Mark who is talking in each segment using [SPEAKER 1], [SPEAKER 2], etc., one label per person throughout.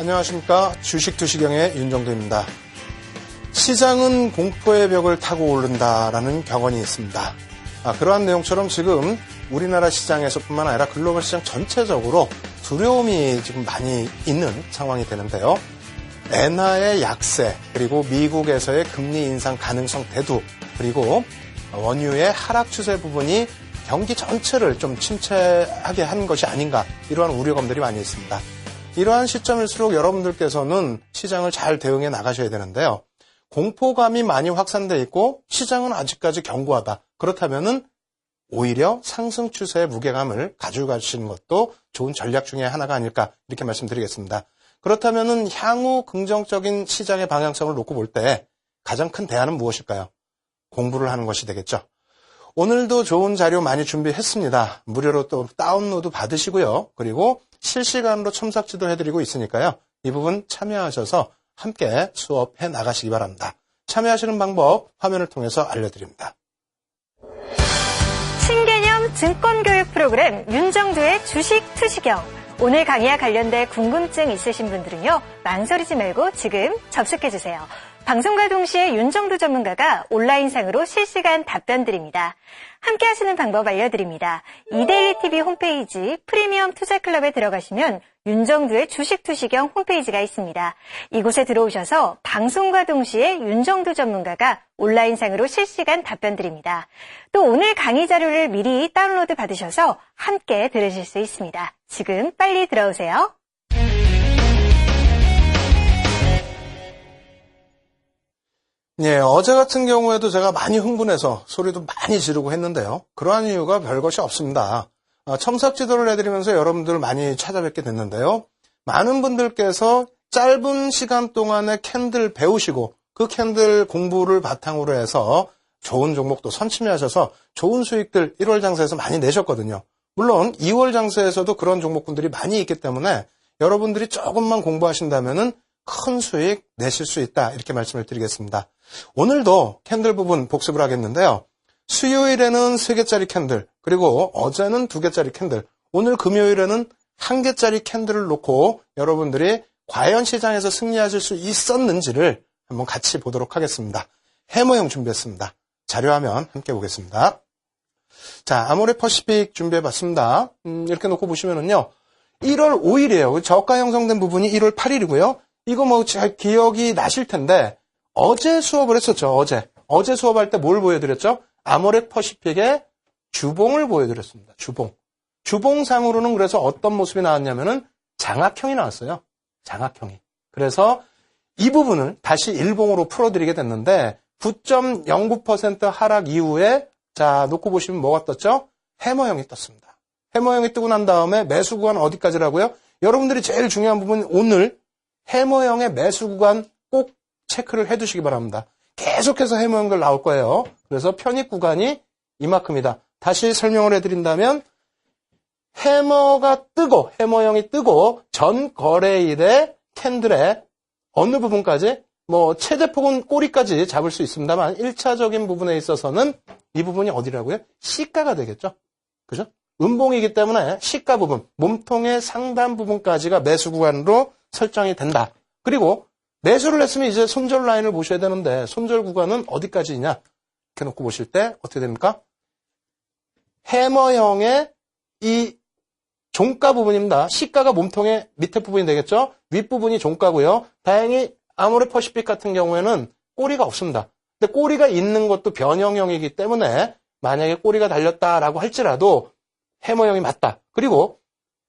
[SPEAKER 1] 안녕하십니까. 주식투시경의 윤정도입니다. 시장은 공포의 벽을 타고 오른다라는 격언이 있습니다. 그러한 내용처럼 지금 우리나라 시장에서뿐만 아니라 글로벌 시장 전체적으로 두려움이 지금 많이 있는 상황이 되는데요. 엔화의 약세, 그리고 미국에서의 금리 인상 가능성 대두, 그리고 원유의 하락 추세 부분이 경기 전체를 좀 침체하게 한 것이 아닌가, 이러한 우려감들이 많이 있습니다. 이러한 시점일수록 여러분들께서는 시장을 잘 대응해 나가셔야 되는데요. 공포감이 많이 확산돼 있고 시장은 아직까지 견고하다. 그렇다면은 오히려 상승 추세의 무게감을 가지고 가시는 것도 좋은 전략 중에 하나가 아닐까, 이렇게 말씀드리겠습니다. 그렇다면은 향후 긍정적인 시장의 방향성을 놓고 볼 때 가장 큰 대안은 무엇일까요? 공부를 하는 것이 되겠죠. 오늘도 좋은 자료 많이 준비했습니다. 무료로 또 다운로드 받으시고요. 그리고 실시간으로 첨삭 지도해드리고 있으니까요. 이 부분 참여하셔서 함께 수업해 나가시기 바랍니다. 참여하시는 방법 화면을 통해서 알려드립니다.
[SPEAKER 2] 신개념 증권교육 프로그램 윤정두의 주식투시경. 오늘 강의와 관련된 궁금증 있으신 분들은요, 망설이지 말고 지금 접속해주세요. 방송과 동시에 윤정두 전문가가 온라인상으로 실시간 답변 드립니다. 함께 하시는 방법 알려드립니다. 이데일리 TV 홈페이지 프리미엄 투자클럽에 들어가시면 윤정두의 주식투시경 홈페이지가 있습니다. 이곳에 들어오셔서 방송과 동시에 윤정두 전문가가 온라인상으로 실시간 답변 드립니다. 또 오늘 강의 자료를 미리 다운로드 받으셔서 함께 들으실 수 있습니다. 지금 빨리 들어오세요.
[SPEAKER 1] 예, 어제 같은 경우에도 제가 많이 흥분해서 소리도 많이 지르고 했는데요. 그러한 이유가 별것이 없습니다. 첨삭 지도를 해드리면서 여러분들 많이 찾아뵙게 됐는데요. 많은 분들께서 짧은 시간 동안에 캔들 배우시고 그 캔들 공부를 바탕으로 해서 좋은 종목도 선침해하셔서 좋은 수익들 1월 장세에서 많이 내셨거든요. 물론 2월 장세에서도 그런 종목군들이 많이 있기 때문에 여러분들이 조금만 공부하신다면은 큰 수익 내실 수 있다, 이렇게 말씀을 드리겠습니다. 오늘도 캔들 부분 복습을 하겠는데요. 수요일에는 3개짜리 캔들, 그리고 어제는 2개짜리 캔들, 오늘 금요일에는 1개짜리 캔들을 놓고 여러분들이 과연 시장에서 승리하실 수 있었는지를 한번 같이 보도록 하겠습니다. 해머형 준비했습니다. 자료화면 함께 보겠습니다. 자, 아모레퍼시픽 준비해봤습니다. 이렇게 놓고 보시면은요, 1월 5일이에요. 저가 형성된 부분이 1월 8일이고요. 이거 뭐 잘 기억이 나실 텐데 어제 수업을 했었죠. 어제 수업할 때 뭘 보여드렸죠? 아모레퍼시픽의 주봉을 보여드렸습니다. 주봉상으로는 그래서 어떤 모습이 나왔냐면은 장악형이 나왔어요. 장악형이. 그래서 이 부분을 다시 일봉으로 풀어드리게 됐는데 9.09% 하락 이후에 자, 놓고 보시면 뭐가 떴죠? 해머형이 떴습니다. 해머형이 뜨고 난 다음에 매수 구간 어디까지라고요? 여러분들이 제일 중요한 부분, 오늘 해머형의 매수 구간 꼭 체크를 해두시기 바랍니다. 계속해서 해머형들 나올 거예요. 그래서 편입 구간이 이만큼이다. 다시 설명을 해드린다면 해머형이 뜨고 전 거래일의 캔들의 어느 부분까지, 뭐 최대폭은 꼬리까지 잡을 수 있습니다만 1차적인 부분에 있어서는 이 부분이 어디라고요? 시가가 되겠죠. 그죠? 음봉이기 때문에 시가 부분, 몸통의 상단 부분까지가 매수 구간으로 설정이 된다. 그리고 매수를 했으면 이제 손절 라인을 보셔야 되는데 손절 구간은 어디까지냐? 이렇게 놓고 보실 때 어떻게 됩니까? 해머형의 이 종가 부분입니다. 시가가 몸통의 밑에 부분이 되겠죠? 윗부분이 종가고요. 다행히 아모레퍼시픽 같은 경우에는 꼬리가 없습니다. 근데 꼬리가 있는 것도 변형형이기 때문에 만약에 꼬리가 달렸다라고 할지라도 해머형이 맞다. 그리고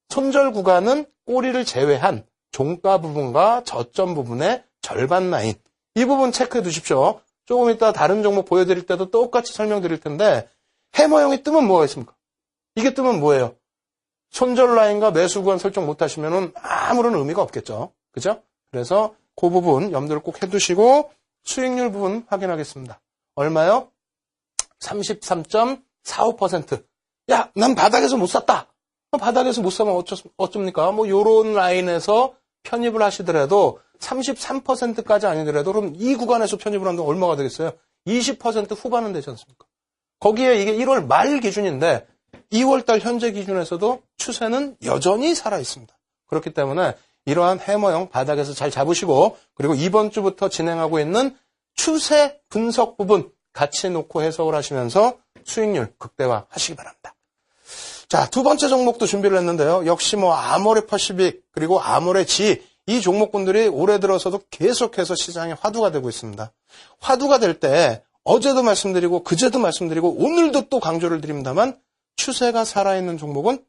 [SPEAKER 1] 손절 구간은 꼬리를 제외한 종가 부분과 저점 부분의 절반 라인. 이 부분 체크해 두십시오. 조금 이따 다른 종목 보여드릴 때도 똑같이 설명드릴 텐데 해머형이 뜨면 뭐가 있습니까? 이게 뜨면 뭐예요? 손절 라인과 매수 구간 설정 못하시면 아무런 의미가 없겠죠. 그죠? 그래서 그 부분 염두를 꼭 해두시고 수익률 부분 확인하겠습니다. 얼마요? 33.45%. 야, 난 바닥에서 못 샀다. 바닥에서 못 사면 어쩝니까? 뭐 요런 라인에서 편입을 하시더라도 33%까지 아니더라도 그럼 이 구간에서 편입을 한다면 얼마가 되겠어요? 20% 후반은 되지 않습니까? 거기에 이게 1월 말 기준인데 2월달 현재 기준에서도 추세는 여전히 살아있습니다. 그렇기 때문에 이러한 해머형 바닥에서 잘 잡으시고 그리고 이번 주부터 진행하고 있는 추세 분석 부분 같이 놓고 해석을 하시면서 수익률 극대화 하시기 바랍니다. 자, 두 번째 종목도 준비를 했는데요. 역시 아모레퍼시픽 그리고 아모레지 이 종목군들이 올해 들어서도 계속해서 시장에 화두가 되고 있습니다. 화두가 될 때 어제도 말씀드리고 그제도 말씀드리고 오늘도 또 강조를 드립니다만 추세가 살아있는 종목은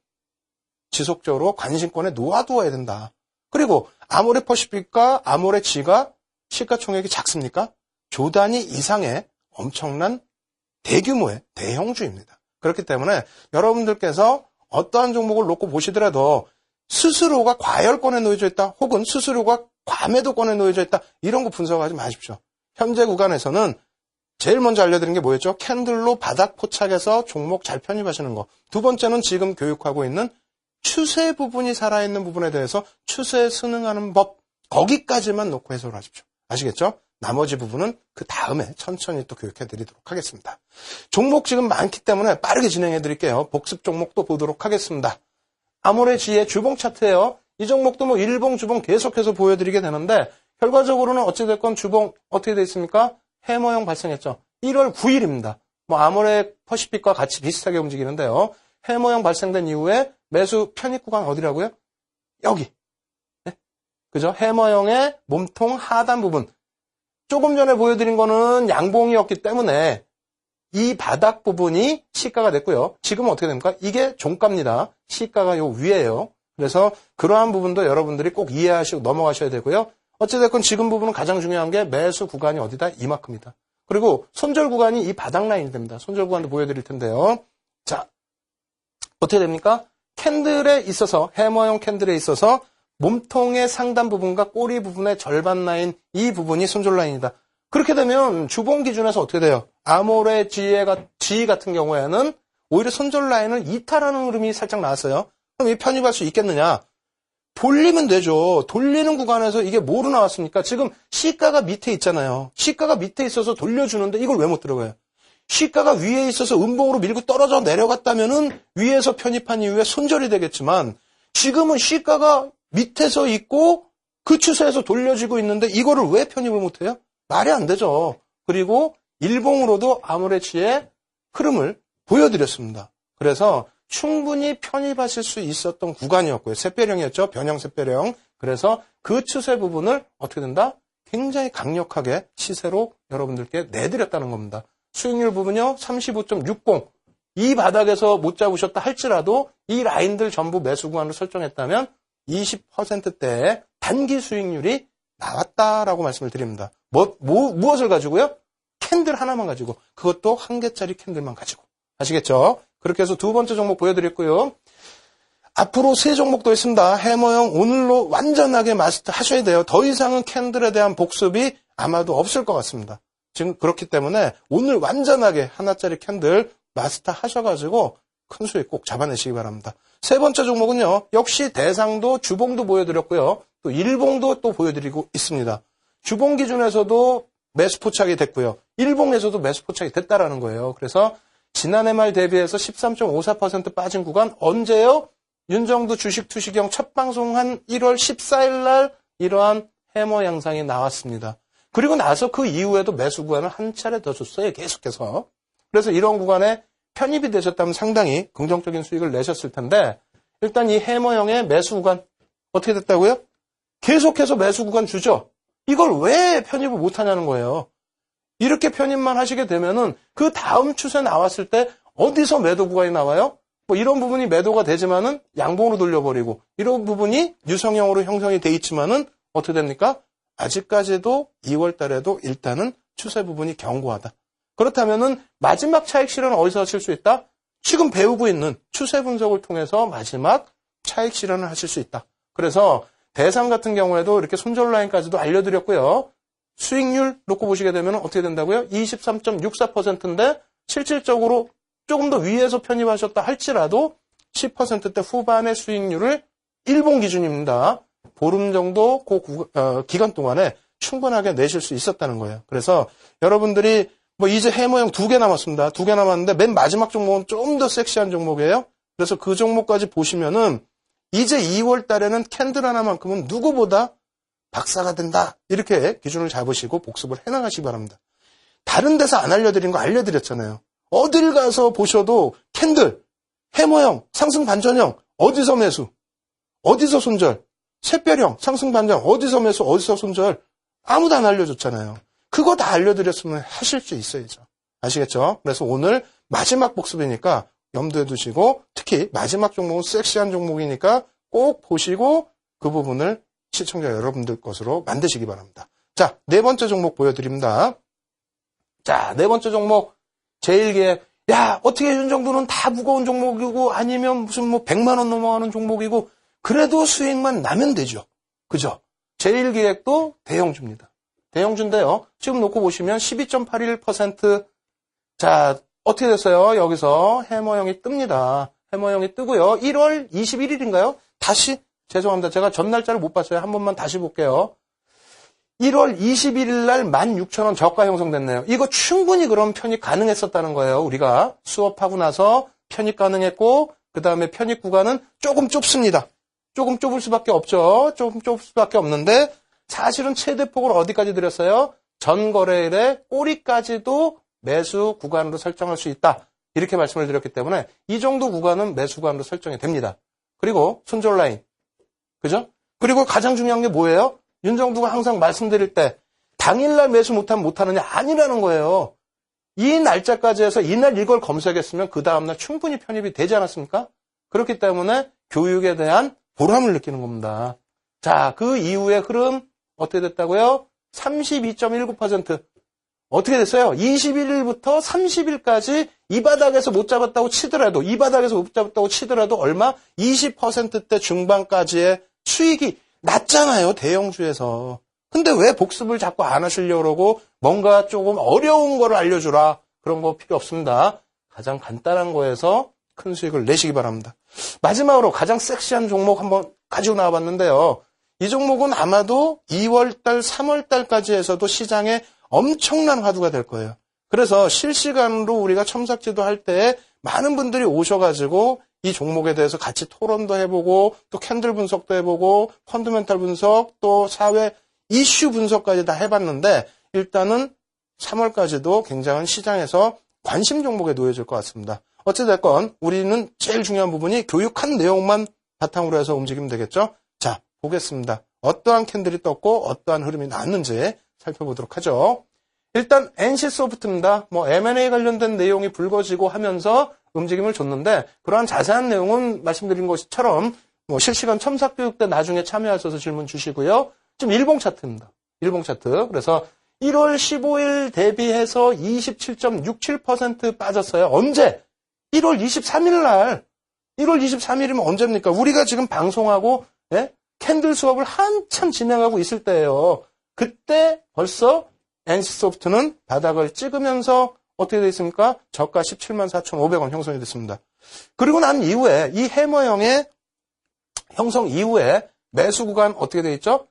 [SPEAKER 1] 지속적으로 관심권에 놓아두어야 된다. 그리고 아모레퍼시픽과 아모레지가 시가총액이 작습니까? 조 단위 이상의 엄청난 대규모의 대형주입니다. 그렇기 때문에 여러분들께서 어떠한 종목을 놓고 보시더라도 스스로가 과열권에 놓여져 있다 혹은 스스로가 과매도권에 놓여져 있다 이런 거 분석하지 마십시오. 현재 구간에서는 제일 먼저 알려드린 게 뭐였죠? 캔들로 바닥 포착해서 종목 잘 편입하시는 거. 두 번째는 지금 교육하고 있는 추세 부분이 살아있는 부분에 대해서 추세에 순응하는 법 거기까지만 놓고 해석을 하십시오. 아시겠죠? 나머지 부분은 그 다음에 천천히 또 교육해드리도록 하겠습니다. 종목 지금 많기 때문에 빠르게 진행해드릴게요. 복습 종목도 보도록 하겠습니다. 아모레지의 주봉 차트예요. 이 종목도 일봉, 주봉 계속해서 보여드리게 되는데 결과적으로는 어찌됐건 주봉 어떻게 돼 있습니까? 해머형 발생했죠. 1월 9일입니다. 아모레퍼시픽과 같이 비슷하게 움직이는데요. 해머형 발생된 이후에 매수 편입 구간 어디라고요? 여기. 네? 그죠? 해머형의 몸통 하단 부분. 조금 전에 보여드린 거는 양봉이었기 때문에 이 바닥 부분이 시가가 됐고요. 지금은 어떻게 됩니까? 이게 종가입니다. 시가가 요 위에요. 그래서 그러한 부분도 여러분들이 꼭 이해하시고 넘어가셔야 되고요. 어찌됐건 지금 부분은 가장 중요한 게 매수 구간이 어디다? 이만큼이다. 그리고 손절 구간이 이 바닥 라인이 됩니다. 손절 구간도 보여드릴 텐데요. 자, 어떻게 됩니까? 캔들에 있어서, 해머형 캔들에 있어서 몸통의 상단 부분과 꼬리 부분의 절반 라인, 이 부분이 손절 라인이다. 그렇게 되면 주봉 기준에서 어떻게 돼요? 아모레지 같은 경우에는 오히려 손절 라인을 이탈하는 흐름이 살짝 나왔어요. 그럼 이 편입할 수 있겠느냐? 돌리면 되죠. 돌리는 구간에서 이게 뭐로 나왔습니까? 지금 시가가 밑에 있잖아요. 시가가 밑에 있어서 돌려주는데 이걸 왜 못 들어가요? 시가가 위에 있어서 음봉으로 밀고 떨어져 내려갔다면은 위에서 편입한 이후에 손절이 되겠지만 지금은 시가가 밑에서 있고 그 추세에서 돌려지고 있는데 이거를 왜 편입을 못해요? 말이 안 되죠. 그리고 일봉으로도 아모레지의 흐름을 보여드렸습니다. 그래서 충분히 편입하실 수 있었던 구간이었고요. 샛별형이었죠. 변형 샛별형. 그래서 그 추세 부분을 어떻게 된다? 굉장히 강력하게 시세로 여러분들께 내드렸다는 겁니다. 수익률 부분요. 35.60. 이 바닥에서 못 잡으셨다 할지라도 이 라인들 전부 매수 구간으로 설정했다면 20%대의 단기 수익률이 나왔다라고 말씀을 드립니다. 무엇을 가지고요? 캔들 하나만 가지고. 그것도 한 개짜리 캔들만 가지고. 아시겠죠? 그렇게 해서 두 번째 종목 보여드렸고요. 앞으로 세 종목도 있습니다. 해머형 오늘로 완전하게 마스터 하셔야 돼요. 더 이상은 캔들에 대한 복습이 아마도 없을 것 같습니다. 지금 그렇기 때문에 오늘 완전하게 하나짜리 캔들 마스터 하셔가지고 큰 수익 꼭 잡아내시기 바랍니다. 세 번째 종목은요. 역시 대상도 주봉도 보여드렸고요. 또 일봉도 또 보여드리고 있습니다. 주봉 기준에서도 매수 포착이 됐고요. 일봉에서도 매수 포착이 됐다라는 거예요. 그래서 지난해 말 대비해서 13.54% 빠진 구간 언제요? 윤정두 주식 투시경 첫 방송한 1월 14일 날 이러한 해머 양상이 나왔습니다. 그리고 나서 그 이후에도 매수 구간을 한 차례 더 줬어요. 계속해서. 그래서 이런 구간에 편입이 되셨다면 상당히 긍정적인 수익을 내셨을 텐데 일단 이 해머형의 매수 구간 어떻게 됐다고요? 계속해서 매수 구간 주죠. 이걸 왜 편입을 못하냐는 거예요. 이렇게 편입만 하시게 되면은 그 다음 추세 나왔을 때 어디서 매도 구간이 나와요? 이런 부분이 매도가 되지만은 양봉으로 돌려버리고 이런 부분이 유성형으로 형성이 돼 있지만은 어떻게 됩니까? 아직까지도 2월 달에도 일단은 추세 부분이 견고하다. 그렇다면은 마지막 차익 실현은 어디서 하실 수 있다? 지금 배우고 있는 추세 분석을 통해서 마지막 차익 실현을 하실 수 있다. 그래서 대상 같은 경우에도 이렇게 손절 라인까지도 알려드렸고요. 수익률 놓고 보시게 되면 어떻게 된다고요? 23.64%인데 실질적으로 조금 더 위에서 편입하셨다 할지라도 10%대 후반의 수익률을 일봉 기준입니다. 보름 정도 그 기간 동안에 충분하게 내실 수 있었다는 거예요. 그래서 여러분들이 이제 해머형 2개 남았습니다. 2개 남았는데 맨 마지막 종목은 좀 더 섹시한 종목이에요. 그래서 그 종목까지 보시면은 이제 2월 달에는 캔들 하나만큼은 누구보다 박사가 된다. 이렇게 기준을 잡으시고 복습을 해나가시기 바랍니다. 다른 데서 안 알려드린 거 알려드렸잖아요. 어딜 가서 보셔도 캔들, 해머형, 상승 반전형, 어디서 매수, 어디서 손절, 샛별형, 상승 반전, 어디서 매수, 어디서 손절, 아무도 안 알려줬잖아요. 그거 다 알려드렸으면 하실 수 있어야죠. 아시겠죠? 그래서 오늘 마지막 복습이니까 염두에 두시고, 특히 마지막 종목은 섹시한 종목이니까 꼭 보시고 그 부분을 시청자 여러분들 것으로 만드시기 바랍니다. 자, 네 번째 종목 보여드립니다. 자, 네 번째 종목 제1기에 야, 어떻게 윤정도는 다 무거운 종목이고 아니면 무슨 뭐 100만 원 넘어가는 종목이고 그래도 수익만 나면 되죠. 그죠? 제1기획도 대형주입니다. 대형주인데요. 지금 놓고 보시면 12.81%. 자, 어떻게 됐어요? 여기서 해머형이 뜹니다. 해머형이 뜨고요. 1월 21일인가요? 다시 죄송합니다. 제가 전 날짜를 못 봤어요. 한 번만 다시 볼게요. 1월 21일 날 16,000원 저가 형성됐네요. 이거 충분히 그럼 편입 가능했었다는 거예요. 우리가 수업하고 나서 편입 가능했고 그 다음에 편입 구간은 조금 좁습니다. 조금 좁을 수밖에 없죠. 조금 좁을 수밖에 없는데 사실은 최대폭을 어디까지 드렸어요? 전 거래일에 꼬리까지도 매수 구간으로 설정할 수 있다. 이렇게 말씀을 드렸기 때문에 이 정도 구간은 매수 구간으로 설정이 됩니다. 그리고 손절 라인. 그죠? 그리고 가장 중요한 게 뭐예요? 윤정두가 항상 말씀드릴 때 당일날 매수 못하면 못하느냐 아니라는 거예요. 이 날짜까지 해서 이날 이걸 검색했으면 그 다음날 충분히 편입이 되지 않았습니까? 그렇기 때문에 교육에 대한 보람을 느끼는 겁니다. 자, 그 이후의 흐름 어떻게 됐다고요? 32.19%. 어떻게 됐어요? 21일부터 30일까지 이 바닥에서 못 잡았다고 치더라도 이 바닥에서 못 잡았다고 치더라도 얼마? 20%대 중반까지의 수익이 낮잖아요. 대형주에서. 근데 왜 복습을 자꾸 안 하시려고 그러고 뭔가 조금 어려운 거를 알려주라. 그런 거 필요 없습니다. 가장 간단한 거에서 큰 수익을 내시기 바랍니다. 마지막으로 가장 섹시한 종목 한번 가지고 나와봤는데요. 이 종목은 아마도 2월달, 3월달까지 해서도 시장에 엄청난 화두가 될 거예요. 그래서 실시간으로 우리가 첨삭지도 할 때 많은 분들이 오셔가지고 이 종목에 대해서 같이 토론도 해보고 또 캔들 분석도 해보고 펀더멘탈 분석 또 사회 이슈 분석까지 다 해봤는데 일단은 3월까지도 굉장한 시장에서 관심 종목에 놓여질 것 같습니다. 어찌됐건 우리는 제일 중요한 부분이 교육한 내용만 바탕으로 해서 움직이면 되겠죠. 자, 보겠습니다. 어떠한 캔들이 떴고 어떠한 흐름이 나왔는지 살펴보도록 하죠. 일단 NC소프트입니다. 뭐 M&A 관련된 내용이 불거지고 하면서 움직임을 줬는데 그러한 자세한 내용은 말씀드린 것처럼 뭐 실시간 첨삭교육 때 나중에 참여하셔서 질문 주시고요. 지금 일봉 차트입니다. 일봉 차트. 그래서 1월 15일 대비해서 27.67% 빠졌어요. 언제? 1월 23일 날. 1월 23일이면 언제입니까? 우리가 지금 방송하고 캔들 수업을 한참 진행하고 있을 때예요. 그때 벌써 NC소프트는 바닥을 찍으면서 어떻게 되어 있습니까? 저가 174,500원 형성이 됐습니다. 그리고 난 이후에 이 해머형의 형성 이후에 매수 구간 어떻게 되어 있죠?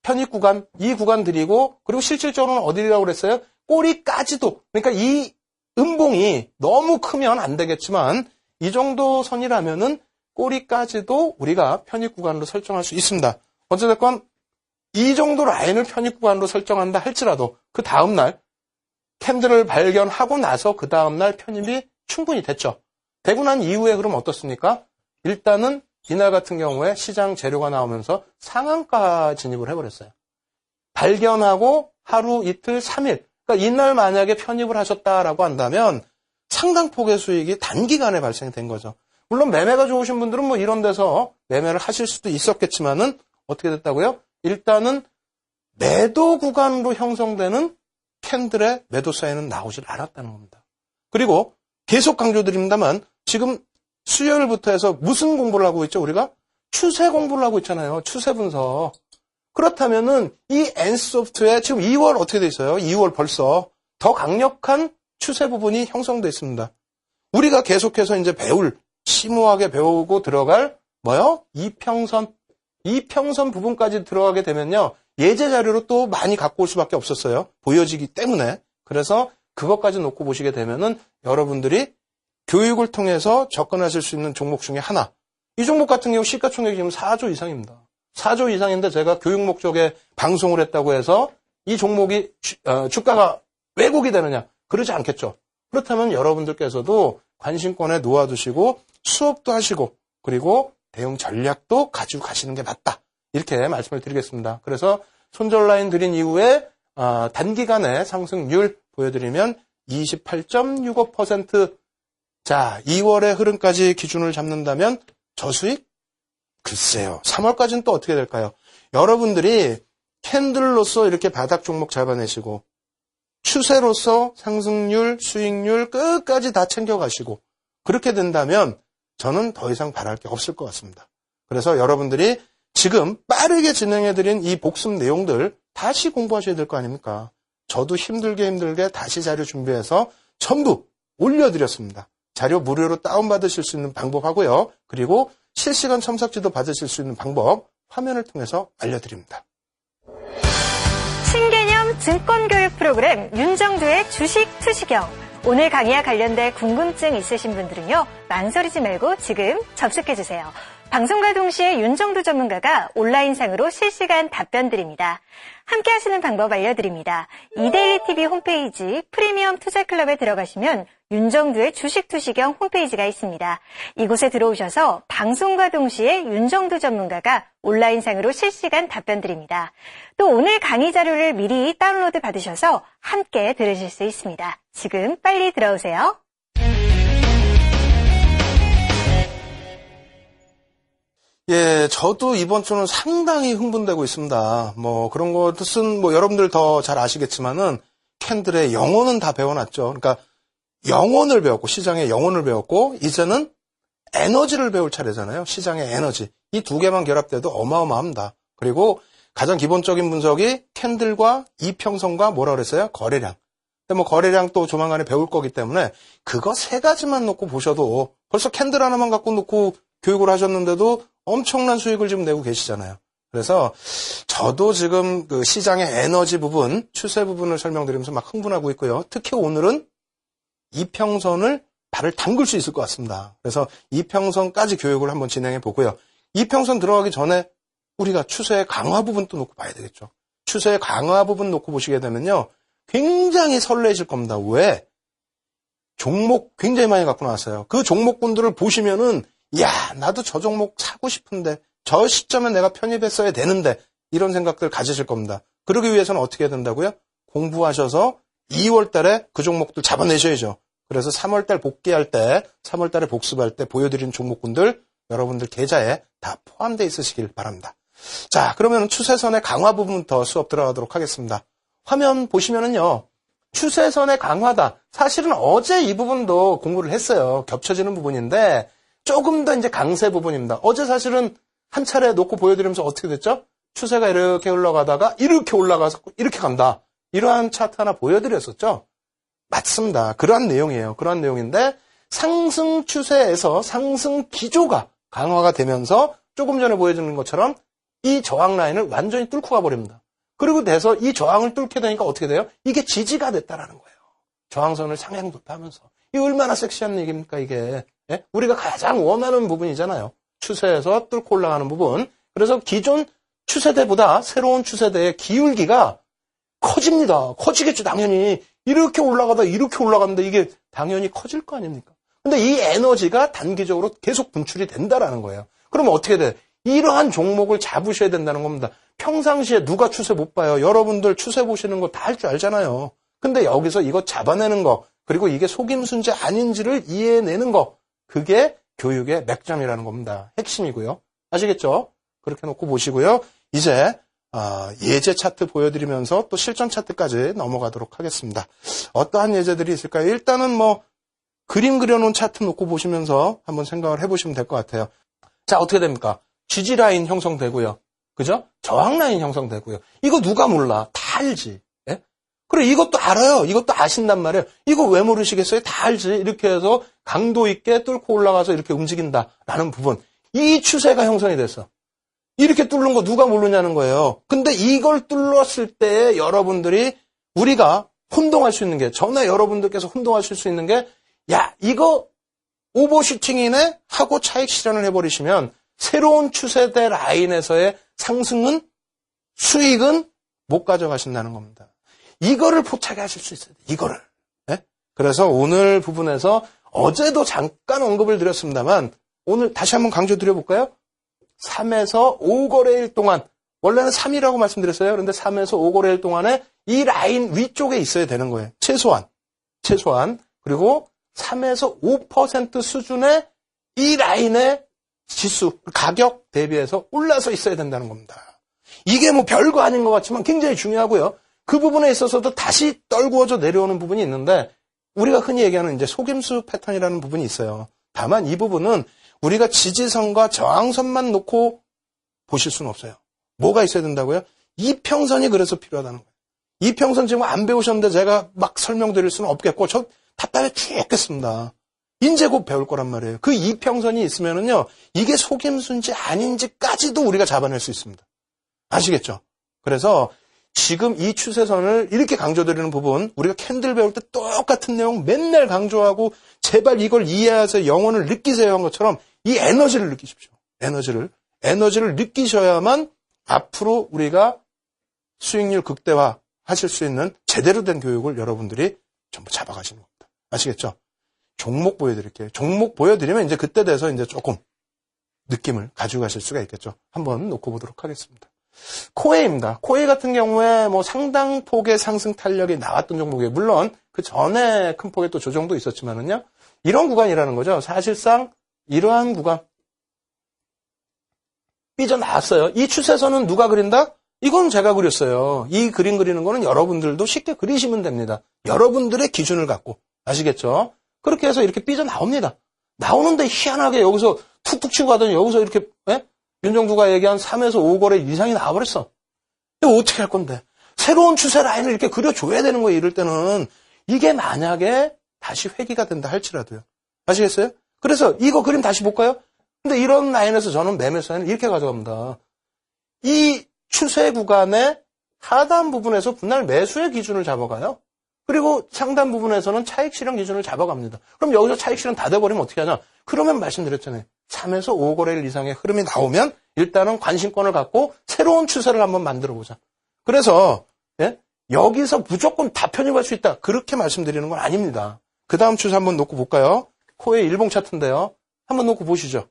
[SPEAKER 1] 편입 구간, 이 구간 드리고 그리고 실질적으로는 어디라고 그랬어요? 꼬리까지도. 그러니까 이 음봉이 너무 크면 안 되겠지만 이 정도 선이라면은 꼬리까지도 우리가 편입 구간으로 설정할 수 있습니다. 어쨌든 이 정도 라인을 편입 구간으로 설정한다 할지라도 그 다음날 캔들을 발견하고 나서 그 다음날 편입이 충분히 됐죠. 되고 난 이후에 그럼 어떻습니까? 일단은 이날 같은 경우에 시장 재료가 나오면서 상한가 진입을 해버렸어요. 발견하고 하루, 이틀, 3일. 그러니까 이날 만약에 편입을 하셨다라고 한다면 상당폭의 수익이 단기간에 발생이 된 거죠. 물론 매매가 좋으신 분들은 뭐 이런 데서 매매를 하실 수도 있었겠지만은 어떻게 됐다고요? 일단은 매도 구간으로 형성되는 캔들의 매도 사인은 나오질 않았다는 겁니다. 그리고 계속 강조드립니다만 지금 수요일부터 해서 무슨 공부를 하고 있죠? 우리가 추세 공부를 하고 있잖아요. 추세 분석. 그렇다면은 이 NC소프트에 지금 2월 어떻게 돼 있어요? 2월 벌써 더 강력한 추세 부분이 형성돼 있습니다. 우리가 계속해서 이제 심오하게 배우고 들어갈 뭐요? 이평선 부분까지 들어가게 되면요. 예제 자료로 또 많이 갖고 올 수밖에 없었어요. 보여지기 때문에. 그래서 그것까지 놓고 보시게 되면은 여러분들이 교육을 통해서 접근하실 수 있는 종목 중에 하나. 이 종목 같은 경우 시가총액이 지금 4조 이상입니다. 4조 이상인데 제가 교육 목적에 방송을 했다고 해서 이 종목이 주가가 왜곡이 되느냐? 그러지 않겠죠. 그렇다면 여러분들께서도 관심권에 놓아두시고 수업도 하시고 그리고 대응 전략도 가지고 가시는 게 맞다. 이렇게 말씀을 드리겠습니다. 그래서 손절 라인 드린 이후에 단기간에 상승률 보여드리면 28.65%. 자, 2월의 흐름까지 기준을 잡는다면 저수익? 글쎄요. 3월까지는 또 어떻게 될까요? 여러분들이 캔들로서 이렇게 바닥 종목 잡아내시고 추세로서 상승률, 수익률 끝까지 다 챙겨가시고 그렇게 된다면 저는 더 이상 바랄 게 없을 것 같습니다. 그래서 여러분들이 지금 빠르게 진행해드린 이 복습 내용들 다시 공부하셔야 될 거 아닙니까? 저도 힘들게 다시 자료 준비해서 전부 올려드렸습니다. 자료 무료로 다운받으실 수 있는 방법 하고요. 그리고 실시간 첨삭지도 받으실 수 있는 방법 화면을 통해서 알려드립니다.
[SPEAKER 2] 신개념 증권교육 프로그램 윤정두의 주식 투시경. 오늘 강의와 관련된 궁금증 있으신 분들은요. 망설이지 말고 지금 접속해주세요. 방송과 동시에 윤정두 전문가가 온라인상으로 실시간 답변 드립니다. 함께 하시는 방법 알려드립니다. 이데일리TV 홈페이지 프리미엄 투자클럽에 들어가시면 윤정두의 주식 투시경 홈페이지가 있습니다. 이곳에 들어오셔서 방송과 동시에 윤정두 전문가가 온라인상으로 실시간 답변 드립니다. 또 오늘 강의 자료를 미리 다운로드 받으셔서 함께 들으실 수 있습니다. 지금 빨리 들어오세요.
[SPEAKER 1] 예, 저도 이번 주는 상당히 흥분되고 있습니다. 그런 것은 여러분들 더 잘 아시겠지만은 캔들의 영혼은 다 배워놨죠. 그러니까 영혼을 배웠고 시장의 영혼을 배웠고 이제는 에너지를 배울 차례잖아요. 시장의 에너지. 이 두 개만 결합돼도 어마어마합니다. 그리고 가장 기본적인 분석이 캔들과 이평선과 뭐라 그랬어요? 거래량. 근데 거래량 또 조만간에 배울 거기 때문에 그거 세 가지만 놓고 보셔도 벌써 캔들 하나만 갖고 놓고 교육을 하셨는데도 엄청난 수익을 지금 내고 계시잖아요. 그래서 저도 지금 그 시장의 에너지 부분, 추세 부분을 설명드리면서 막 흥분하고 있고요. 특히 오늘은 이평선을 발을 담글 수 있을 것 같습니다. 그래서 이평선까지 교육을 한번 진행해 보고요. 이평선 들어가기 전에 우리가 추세의 강화 부분도 놓고 봐야 되겠죠. 추세의 강화 부분 놓고 보시게 되면요. 굉장히 설레실 겁니다. 왜? 종목 굉장히 많이 갖고 나왔어요. 그 종목군들을 보시면은 야, 나도 저 종목 사고 싶은데 저 시점에 내가 편입했어야 되는데 이런 생각들 가지실 겁니다. 그러기 위해서는 어떻게 해야 된다고요? 공부하셔서 2월 달에 그 종목들 잡아내셔야죠. 그래서 3월 달 복귀할 때, 3월 달에 복습할 때 보여드린 종목군들 여러분들 계좌에 다 포함되어 있으시길 바랍니다. 자, 그러면 추세선의 강화 부분부터 수업 들어가도록 하겠습니다. 화면 보시면은요. 추세선의 강화다. 사실은 어제 이 부분도 공부를 했어요. 겹쳐지는 부분인데 조금 더 이제 강세 부분입니다. 어제 사실은 한 차례 놓고 보여드리면서 어떻게 됐죠? 추세가 이렇게 흘러가다가 이렇게 올라가서 이렇게 간다. 이러한 차트 하나 보여드렸었죠? 맞습니다. 그러한 내용이에요. 그러한 내용인데 상승 추세에서 상승 기조가 강화가 되면서 조금 전에 보여주는 것처럼 이 저항 라인을 완전히 뚫고 가버립니다. 그리고 돼서 이 저항을 뚫게 되니까 어떻게 돼요? 이게 지지가 됐다라는 거예요. 저항선을 상향 돌파하면서. 이게 얼마나 섹시한 얘기입니까, 이게. 예? 우리가 가장 원하는 부분이잖아요. 추세에서 뚫고 올라가는 부분. 그래서 기존 추세대보다 새로운 추세대의 기울기가 커집니다. 커지겠죠, 당연히. 이렇게 올라가다 이렇게 올라가는데 이게 당연히 커질 거 아닙니까? 근데 이 에너지가 단기적으로 계속 분출이 된다라는 거예요. 그러면 어떻게 돼? 이러한 종목을 잡으셔야 된다는 겁니다. 평상시에 누가 추세 못 봐요? 여러분들 추세 보시는 거 다 할 줄 알잖아요. 근데 여기서 이거 잡아내는 거, 그리고 이게 속임수인지 아닌지를 이해해내는 거, 그게 교육의 맥점이라는 겁니다. 핵심이고요. 아시겠죠? 그렇게 놓고 보시고요. 이제 예제 차트 보여드리면서 또 실전 차트까지 넘어가도록 하겠습니다. 어떠한 예제들이 있을까요? 일단은 그림 그려놓은 차트 놓고 보시면서 한번 생각을 해보시면 될 것 같아요. 자, 어떻게 됩니까? 지지 라인 형성되고요. 그죠? 저항 라인 형성되고요. 이거 누가 몰라? 다 알지. 예? 그래, 이것도 알아요. 이것도 아신단 말이에요. 이거 왜 모르시겠어요? 다 알지. 이렇게 해서 강도 있게 뚫고 올라가서 이렇게 움직인다라는 부분. 이 추세가 형성이 됐어. 이렇게 뚫는 거 누가 모르냐는 거예요. 근데 이걸 뚫었을 때 여러분들이 우리가 혼동할 수 있는 게, 저나 여러분들께서 혼동하실 수 있는 게, 야, 이거 오버슈팅이네 하고 차익 실현을 해버리시면 새로운 추세대 라인에서의 상승은 수익은 못 가져가신다는 겁니다. 이거를 포착해 하실 수 있어요. 이거를. 네? 그래서 오늘 부분에서 어제도 잠깐 언급을 드렸습니다만 오늘 다시 한번 강조 드려볼까요? 3에서 5거래일 동안 원래는 3이라고 말씀드렸어요. 그런데 3에서 5거래일 동안에 이 라인 위쪽에 있어야 되는 거예요. 최소한. 그리고 3에서 5% 수준의 이 라인의 지수, 가격 대비해서 올라서 있어야 된다는 겁니다. 이게 뭐 별거 아닌 것 같지만 굉장히 중요하고요. 그 부분에 있어서도 다시 떨구어져 내려오는 부분이 있는데 우리가 흔히 얘기하는 이제 속임수 패턴이라는 부분이 있어요. 다만 이 부분은 우리가 지지선과 저항선만 놓고 보실 수는 없어요. 뭐가 있어야 된다고요? 이평선이 그래서 필요하다는 거예요. 이평선 지금 안 배우셨는데 제가 막 설명드릴 수는 없겠고 저 답답해 죽겠습니다. 이제 곧 배울 거란 말이에요. 그 이평선이 있으면은요, 이게 속임수인지 아닌지까지도 우리가 잡아낼 수 있습니다. 아시겠죠? 그래서 지금 이 추세선을 이렇게 강조드리는 부분, 우리가 캔들 배울 때 똑같은 내용 맨날 강조하고 제발 이걸 이해해서 영혼을 느끼세요 한 것처럼 이 에너지를 느끼십시오. 에너지를 느끼셔야만 앞으로 우리가 수익률 극대화 하실 수 있는 제대로 된 교육을 여러분들이 전부 잡아가시는 겁니다. 아시겠죠? 종목 보여드릴게요. 종목 보여드리면 이제 그때 돼서 이제 조금 느낌을 가지고 가실 수가 있겠죠. 한번 놓고 보도록 하겠습니다. 코웨이입니다. 코웨이 같은 경우에 뭐 상당 폭의 상승 탄력이 나왔던 종목이에요. 물론 그 전에 큰 폭의 또 조정도 있었지만은요. 이런 구간이라는 거죠. 사실상 이러한 구간 삐져나왔어요. 이 추세선은 누가 그린다? 이건 제가 그렸어요. 이 그림 그리는 거는 여러분들도 쉽게 그리시면 됩니다. 여러분들의 기준을 갖고. 아시겠죠? 그렇게 해서 이렇게 삐져나옵니다. 나오는데 희한하게 여기서 툭툭 치고 가더니 여기서 이렇게 윤정두가 얘기한 3에서 5거래 이상이 나와버렸어. 이거 어떻게 할 건데? 새로운 추세 라인을 이렇게 그려줘야 되는 거예요. 이럴 때는. 이게 만약에 다시 회귀가 된다 할지라도요. 아시겠어요? 그래서 이거 그림 다시 볼까요? 근데 이런 라인에서 저는 매매 사인을 이렇게 가져갑니다. 이 추세 구간의 하단 부분에서 분할 매수의 기준을 잡아가요. 그리고 상단 부분에서는 차익 실현 기준을 잡아갑니다. 그럼 여기서 차익 실현 다 돼버리면 어떻게 하냐? 그러면 말씀드렸잖아요. 3에서 5거래일 이상의 흐름이 나오면 일단은 관심권을 갖고 새로운 추세를 한번 만들어보자. 그래서 여기서 무조건 다 편입할 수 있다. 그렇게 말씀드리는 건 아닙니다. 그 다음 추세 한번 놓고 볼까요? 코웨이 일봉 차트인데요. 한번 놓고 보시죠.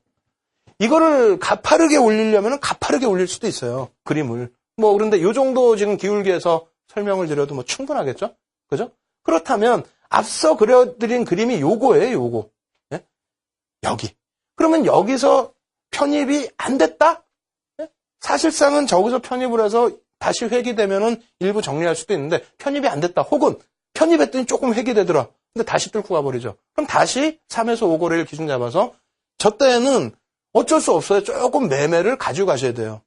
[SPEAKER 1] 이거를 가파르게 올리려면 가파르게 올릴 수도 있어요. 그림을. 뭐 그런데 이 정도 지금 기울기에서 설명을 드려도 뭐 충분하겠죠? 그죠? 그렇다면 앞서 그려드린 그림이 요거예요. 요거. 여기. 그러면 여기서 편입이 안 됐다? 사실상은 저기서 편입을 해서 다시 회귀되면은 일부 정리할 수도 있는데 편입이 안 됐다. 혹은 편입했더니 조금 회귀되더라. 근데 다시 뚫고 가버리죠. 그럼 다시 3에서 5거래일 기준 잡아서 저 때는 어쩔 수 없어요. 조금 매매를 가지고 가셔야 돼요.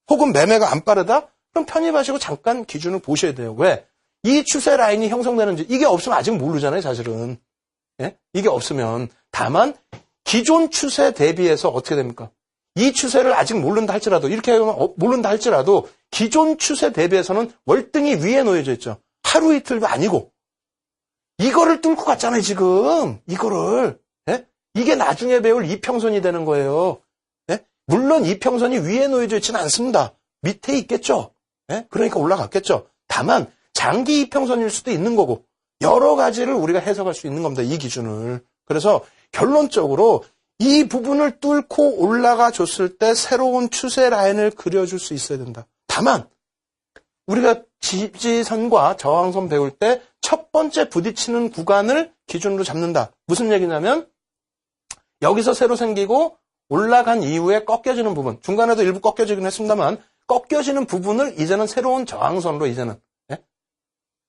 [SPEAKER 1] 혹은 매매가 안 빠르다? 그럼 편입하시고 잠깐 기준을 보셔야 돼요. 왜? 이 추세 라인이 형성되는지 이게 없으면 아직 모르잖아요. 사실은. 이게 없으면. 다만 기존 추세 대비해서 어떻게 됩니까? 이 추세를 아직 모른다 할지라도 이렇게 하면 모른다 할지라도 기존 추세 대비해서는 월등히 위에 놓여져 있죠. 하루 이틀도 아니고. 이거를 뚫고 갔잖아요. 지금. 이거를. 이게 나중에 배울 이평선이 되는 거예요. 물론 이평선이 위에 놓여져 있지는 않습니다. 밑에 있겠죠. 그러니까 올라갔겠죠. 다만 장기 이평선일 수도 있는 거고 여러 가지를 우리가 해석할 수 있는 겁니다. 이 기준을. 그래서 결론적으로 이 부분을 뚫고 올라가 줬을 때 새로운 추세 라인을 그려줄 수 있어야 된다. 다만 우리가 지지선과 저항선 배울 때 첫 번째 부딪히는 구간을 기준으로 잡는다. 무슨 얘기냐면 여기서 새로 생기고 올라간 이후에 꺾여지는 부분, 중간에도 일부 꺾여지긴 했습니다만 꺾여지는 부분을 이제는 새로운 저항선으로 이제는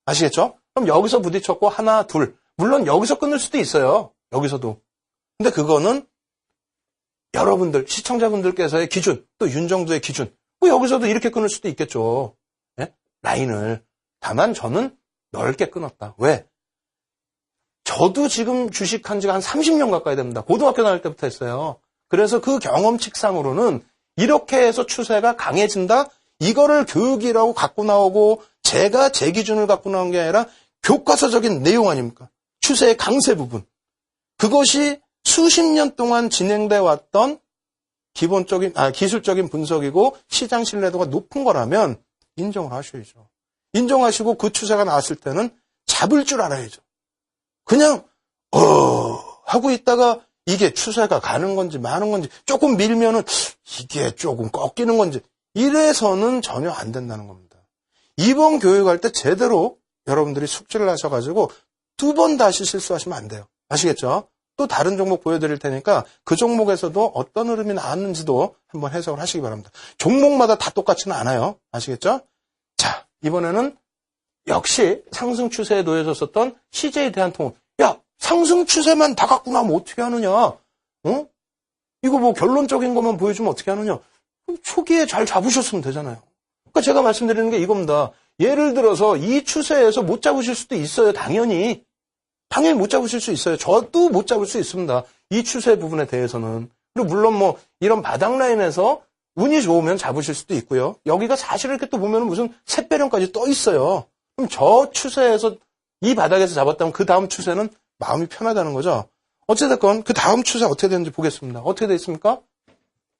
[SPEAKER 1] 아시겠죠? 그럼 여기서 부딪혔고 하나, 둘. 물론 여기서 끊을 수도 있어요. 여기서도. 근데 그거는 여러분들, 시청자분들께서의 기준, 또 윤정두의 기준. 뭐 여기서도 이렇게 끊을 수도 있겠죠. 라인을. 다만 저는 넓게 끊었다. 왜? 저도 지금 주식한 지가 한 30년 가까이 됩니다. 고등학교 다닐 때부터 했어요. 그래서 그 경험칙상으로는 이렇게 해서 추세가 강해진다? 이거를 교육이라고 갖고 나오고 제가 제 기준을 갖고 나온 게 아니라 교과서적인 내용 아닙니까? 추세의 강세 부분. 그것이 수십 년 동안 진행돼 왔던 기술적인 분석이고 시장 신뢰도가 높은 거라면 인정을 하셔야죠. 인정하시고 그 추세가 나왔을 때는 잡을 줄 알아야죠. 그냥 하고 있다가 이게 추세가 가는 건지 마는 건지 조금 밀면은 이게 조금 꺾이는 건지 이래서는 전혀 안 된다는 겁니다. 이번 교육할 때 제대로 여러분들이 숙지를 하셔가지고 2번 다시 실수하시면 안 돼요. 아시겠죠? 또 다른 종목 보여드릴 테니까 그 종목에서도 어떤 흐름이 나왔는지도 한번 해석을 하시기 바랍니다. 종목마다 다 똑같지는 않아요. 아시겠죠? 자, 이번에는 역시 상승 추세에 놓여졌었던 CJ 대한통운. 야, 상승 추세만 다 갖고 나면 어떻게 하느냐? 이거 뭐 결론적인 것만 보여주면 어떻게 하느냐? 초기에 잘 잡으셨으면 되잖아요. 그러니까 제가 말씀드리는 게 이겁니다. 예를 들어서 이 추세에서 못 잡으실 수도 있어요. 당연히 못 잡으실 수 있어요. 저도 못 잡을 수 있습니다. 이 추세 부분에 대해서는. 그리고 물론 뭐 이런 바닥 라인에서 운이 좋으면 잡으실 수도 있고요. 여기가 사실 이렇게 또 보면 무슨 샛배령까지 떠 있어요. 그럼 저 추세에서 이 바닥에서 잡았다면 그 다음 추세는 마음이 편하다는 거죠. 어찌됐건 그 다음 추세 어떻게 되는지 보겠습니다. 어떻게 돼 있습니까?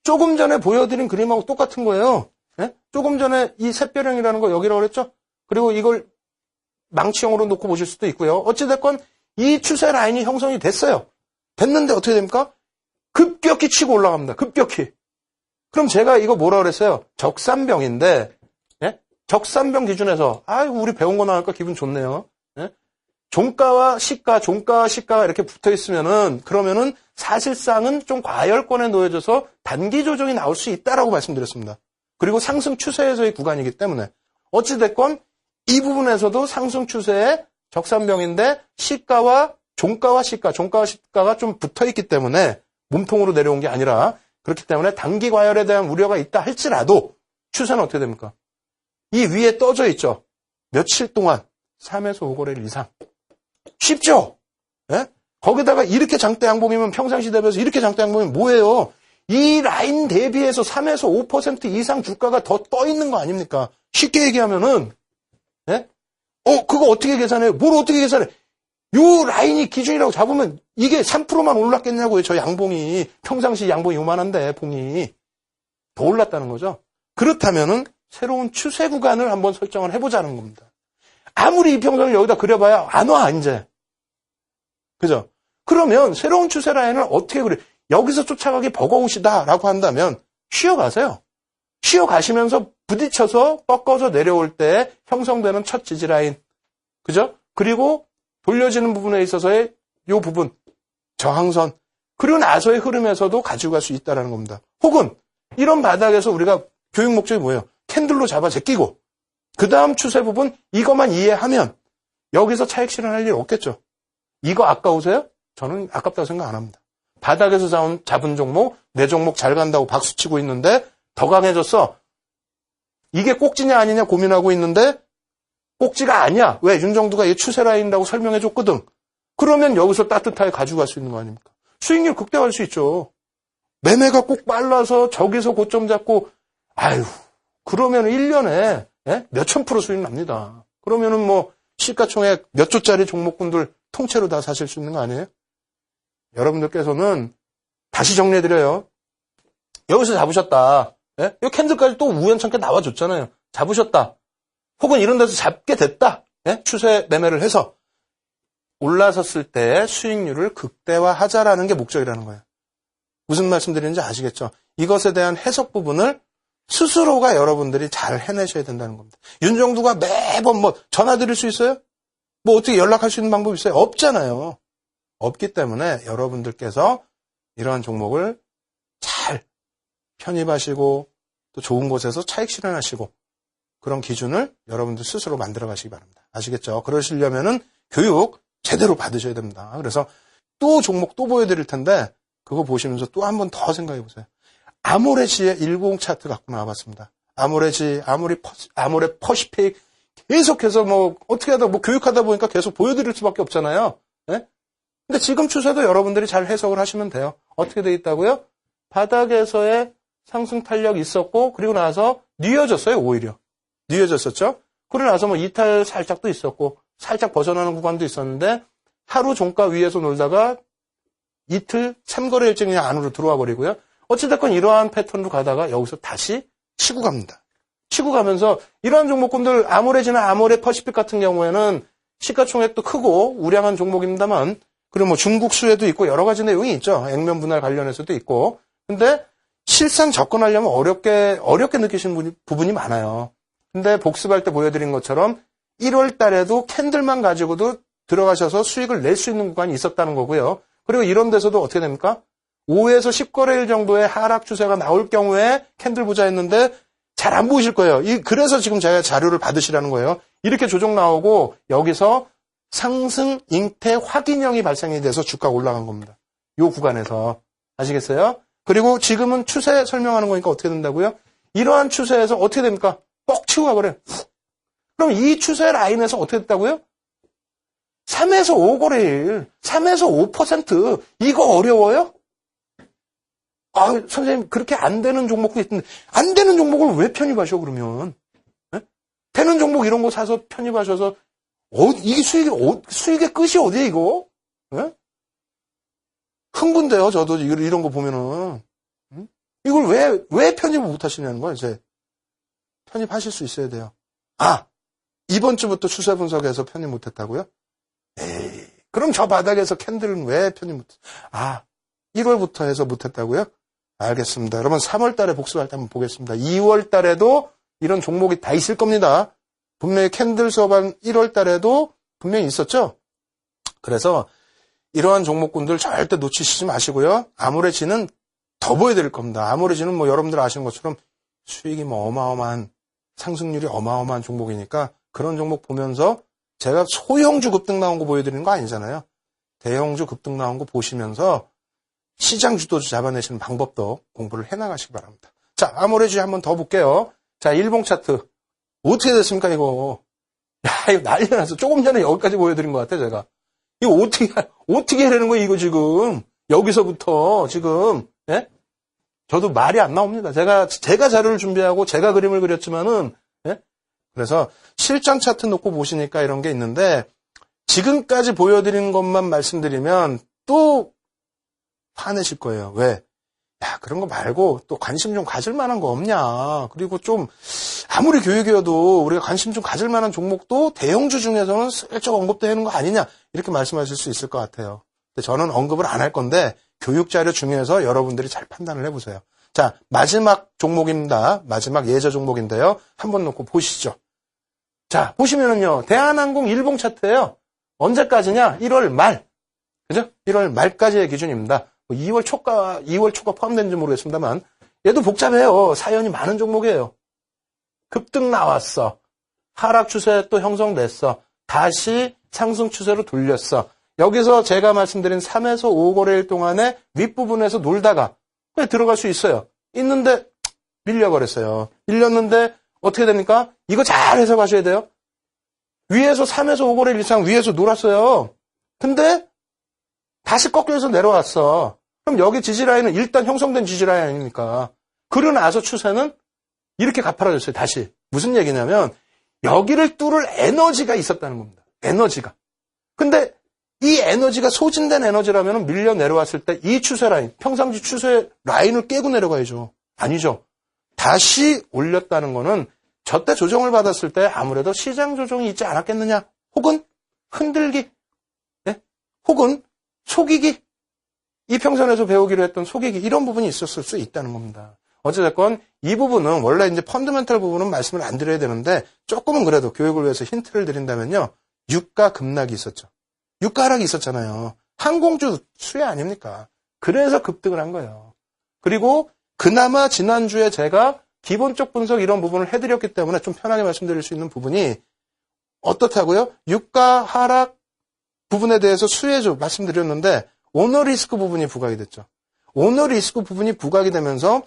[SPEAKER 1] 조금 전에 보여드린 그림하고 똑같은 거예요. 네? 조금 전에 이 샛배령이라는 거 여기라고 그랬죠? 그리고 이걸 망치형으로 놓고 보실 수도 있고요. 어찌됐건 이 추세 라인이 형성이 됐어요. 됐는데 어떻게 됩니까? 급격히 치고 올라갑니다. 급격히. 그럼 제가 이거 뭐라 그랬어요? 적산병인데, 예? 적산병 기준에서, 우리 배운 거 나올까 기분 좋네요. 예? 종가와 시가가 이렇게 붙어 있으면은, 그러면은 사실상은 좀 과열권에 놓여져서 단기 조정이 나올 수 있다라고 말씀드렸습니다. 그리고 상승 추세에서의 구간이기 때문에. 어찌됐건 이 부분에서도 상승 추세에 적산병인데 종가와 시가가 좀 붙어 있기 때문에 몸통으로 내려온 게 아니라 그렇기 때문에 단기 과열에 대한 우려가 있다 할지라도 추세는 어떻게 됩니까? 이 위에 떠져 있죠. 며칠 동안 3에서 5거래일 이상. 쉽죠? 예? 거기다가 이렇게 장대 양봉이면 평상시 대비해서 이렇게 장대 양봉이면 뭐예요? 이 라인 대비해서 3에서 5% 이상 주가가 더 떠 있는 거 아닙니까? 쉽게 얘기하면은 예? 그거 어떻게 계산해요? 뭘 어떻게 계산해? 요 라인이 기준이라고 잡으면 이게 3%만 올랐겠냐고요. 저 양봉이. 평상시 양봉이 요만한데 봉이. 더 올랐다는 거죠. 그렇다면은 새로운 추세 구간을 한번 설정을 해보자는 겁니다. 아무리 이평선을 여기다 그려봐야 안 와, 이제. 그죠? 그러면 새로운 추세 라인을 어떻게 그려? 여기서 쫓아가기 버거우시다라고 한다면 쉬어가세요. 쉬어가시면서 부딪혀서 꺾어서 내려올 때 형성되는 첫 지지 라인. 그죠? 그리고 돌려지는 부분에 있어서의 요 부분, 저항선. 그리고 나서의 흐름에서도 가지고 갈 수 있다는 겁니다. 혹은 이런 바닥에서 우리가 교육 목적이 뭐예요? 캔들로 잡아 제끼고 그 다음 추세 부분 이것만 이해하면 여기서 차익 실현할 일 없겠죠. 이거 아까우세요? 저는 아깝다고 생각 안 합니다. 바닥에서 잡은 종목, 내 종목 잘 간다고 박수치고 있는데 더 강해졌어. 이게 꼭지냐 아니냐 고민하고 있는데 꼭지가 아니야. 왜? 윤정두가 이 추세 라인이라고 설명해 줬거든. 그러면 여기서 따뜻하게 가져갈 수 있는 거 아닙니까? 수익률 극대화할 수 있죠. 매매가 꼭 빨라서 저기서 고점 잡고 그러면 1년에 몇천 프로 수익 납니다. 그러면은 뭐 시가총액 몇 조짜리 종목군들 통째로 다 사실 수 있는 거 아니에요? 여러분들께서는 다시 정리해드려요. 여기서 잡으셨다. 이 캔들까지 또 우연찮게 나와줬잖아요. 잡으셨다. 혹은 이런 데서 잡게 됐다. 추세 매매를 해서 올라섰을 때 수익률을 극대화하자라는 게 목적이라는 거예요. 무슨 말씀드리는지 아시겠죠? 이것에 대한 해석 부분을 스스로가 여러분들이 잘 해내셔야 된다는 겁니다. 윤정두가 매번 전화 드릴 수 있어요? 어떻게 연락할 수 있는 방법이 있어요? 없잖아요. 없기 때문에 여러분들께서 이러한 종목을 잘 편입하시고 또 좋은 곳에서 차익 실현하시고 그런 기준을 여러분들 스스로 만들어 가시기 바랍니다. 아시겠죠? 그러시려면은 교육 제대로 받으셔야 됩니다. 그래서 또 종목 또 보여드릴 텐데 그거 보시면서 또 한 번 더 생각해 보세요. 아모레지의 190 차트 갖고 나와봤습니다. 아모레지, 아모레 퍼시픽 계속해서 어떻게 하다 교육하다 보니까 계속 보여드릴 수밖에 없잖아요. 근데 지금 추세도 여러분들이 잘 해석을 하시면 돼요. 어떻게 돼 있다고요? 바닥에서의 상승 탄력이 있었고 그리고 나서 뉘어졌어요. 오히려. 뉘어졌었죠. 그러고 나서 이탈 살짝도 있었고 살짝 벗어나는 구간도 있었는데 하루 종가 위에서 놀다가 이틀 참거래 일정이 안으로 들어와 버리고요. 어찌됐건 이러한 패턴으로 가다가 여기서 다시 치고 갑니다. 치고 가면서 이러한 종목군들 아모레지나 아모레 퍼시픽 같은 경우에는 시가총액도 크고 우량한 종목입니다만 그리고 뭐 중국 수혜도 있고 여러 가지 내용이 있죠. 액면 분할 관련해서도 있고. 근데 실상 접근하려면 어렵게 느끼시는 부분이 많아요. 근데 복습할 때 보여드린 것처럼 1월 달에도 캔들만 가지고도 들어가셔서 수익을 낼 수 있는 구간이 있었다는 거고요. 그리고 이런 데서도 어떻게 됩니까? 5에서 10거래일 정도의 하락 추세가 나올 경우에 캔들 보자 했는데 잘 안 보이실 거예요. 그래서 지금 제가 자료를 받으시라는 거예요. 이렇게 조정 나오고 여기서 상승 잉태 확인형이 발생이 돼서 주가가 올라간 겁니다. 이 구간에서. 아시겠어요? 그리고 지금은 추세 설명하는 거니까 어떻게 된다고요? 이러한 추세에서 어떻게 됩니까? 뻑 치고 가버려요. 그럼 이 추세 라인에서 어떻게 됐다고요? 3에서 5거래일, 3에서 5%. 이거 어려워요? 선생님, 그렇게 안 되는 종목도 있는데, 안 되는 종목을 왜 편입하셔, 그러면? 네? 되는 종목 이런 거 사서 편입하셔서, 이게 수익의 끝이 어디에, 이거? 네? 흥분돼요, 저도 이런 거 보면은. 이걸 왜 편입을 못 하시냐는 거예요, 이제. 편입하실 수 있어야 돼요. 이번 주부터 추세 분석해서 편입 못 했다고요? 에이, 그럼 저 바닥에서 캔들은 왜 편입 못, 1월부터 해서 못 했다고요? 알겠습니다. 여러분 3월 달에 복습할 때 한번 보겠습니다. 2월 달에도 이런 종목이 다 있을 겁니다. 분명히 캔들 수업한 1월 달에도 분명히 있었죠? 그래서 이러한 종목군들 절대 놓치시지 마시고요. 아모레지는 더 보여드릴 겁니다. 아모레지는 뭐 여러분들 아시는 것처럼 수익이 뭐 어마어마한, 상승률이 어마어마한 종목이니까 그런 종목 보면서 제가 소형주 급등 나온 거 보여드리는 거 아니잖아요. 대형주 급등 나온 거 보시면서 시장 주도주 잡아내시는 방법도 공부를 해나가시기 바랍니다. 자, 아모레지 한번 더 볼게요. 자, 일봉 차트. 어떻게 됐습니까, 이거? 이거 난리 났어. 조금 전에 여기까지 보여드린 것 같아, 제가. 이거 어떻게 하려는 거예요, 이거 지금. 여기서부터 지금, 예? 저도 말이 안 나옵니다. 제가 자료를 준비하고 제가 그림을 그렸지만은, 예? 그래서 실전 차트 놓고 보시니까 이런 게 있는데, 지금까지 보여드린 것만 말씀드리면 또 화내실 거예요. 왜? 그런 거 말고 또 관심 좀 가질 만한 거 없냐. 그리고 좀 아무리 교육이어도 우리가 관심 좀 가질 만한 종목도 대형주 중에서는 슬쩍 언급되는 거 아니냐. 이렇게 말씀하실 수 있을 것 같아요. 근데 저는 언급을 안 할 건데 교육자료 중에서 여러분들이 잘 판단을 해보세요. 자, 마지막 종목입니다. 마지막 예저 종목인데요. 한번 놓고 보시죠. 자, 보시면은요. 대한항공 일봉 차트예요. 언제까지냐? 1월 말. 그죠? 1월 말까지의 기준입니다. 2월 초가 포함되는지 모르겠습니다만, 얘도 복잡해요. 사연이 많은 종목이에요. 급등 나왔어. 하락 추세 또 형성됐어. 다시 상승 추세로 돌렸어. 여기서 제가 말씀드린 3에서 5거래일 동안에 윗부분에서 놀다가 그냥 들어갈 수 있어요. 있는데 밀려버렸어요. 밀렸는데 어떻게 됩니까? 이거 잘 해석하셔야 돼요. 위에서 3에서 5거래일 이상 위에서 놀았어요. 근데 다시 꺾여서 내려왔어. 그럼 여기 지지라인은 일단 형성된 지지라인 아닙니까? 그러고 나서 추세는 이렇게 가파라졌어요. 다시. 무슨 얘기냐면 여기를 뚫을 에너지가 있었다는 겁니다. 에너지가. 근데 이 에너지가 소진된 에너지라면 밀려 내려왔을 때 이 추세 라인, 평상시 추세 라인을 깨고 내려가야죠. 아니죠. 다시 올렸다는 거는 저때 조정을 받았을 때 아무래도 시장 조정이 있지 않았겠느냐. 혹은 흔들기. 네? 혹은 속이기. 이평선에서 배우기로 했던 속이기. 이런 부분이 있었을 수 있다는 겁니다. 어찌됐건 이 부분은 원래 이제 펀더멘탈 부분은 말씀을 안 드려야 되는데 조금은 그래도 교육을 위해서 힌트를 드린다면요. 유가 급락이 있었죠. 유가 하락이 있었잖아요. 항공주 수혜 아닙니까? 그래서 급등을 한 거예요. 그리고 그나마 지난주에 제가 기본적 분석 이런 부분을 해드렸기 때문에 좀 편하게 말씀드릴 수 있는 부분이 어떻다고요? 유가 하락 부분에 대해서 수혜주 말씀드렸는데 오너 리스크 부분이 부각이 됐죠. 오너 리스크 부분이 부각이 되면서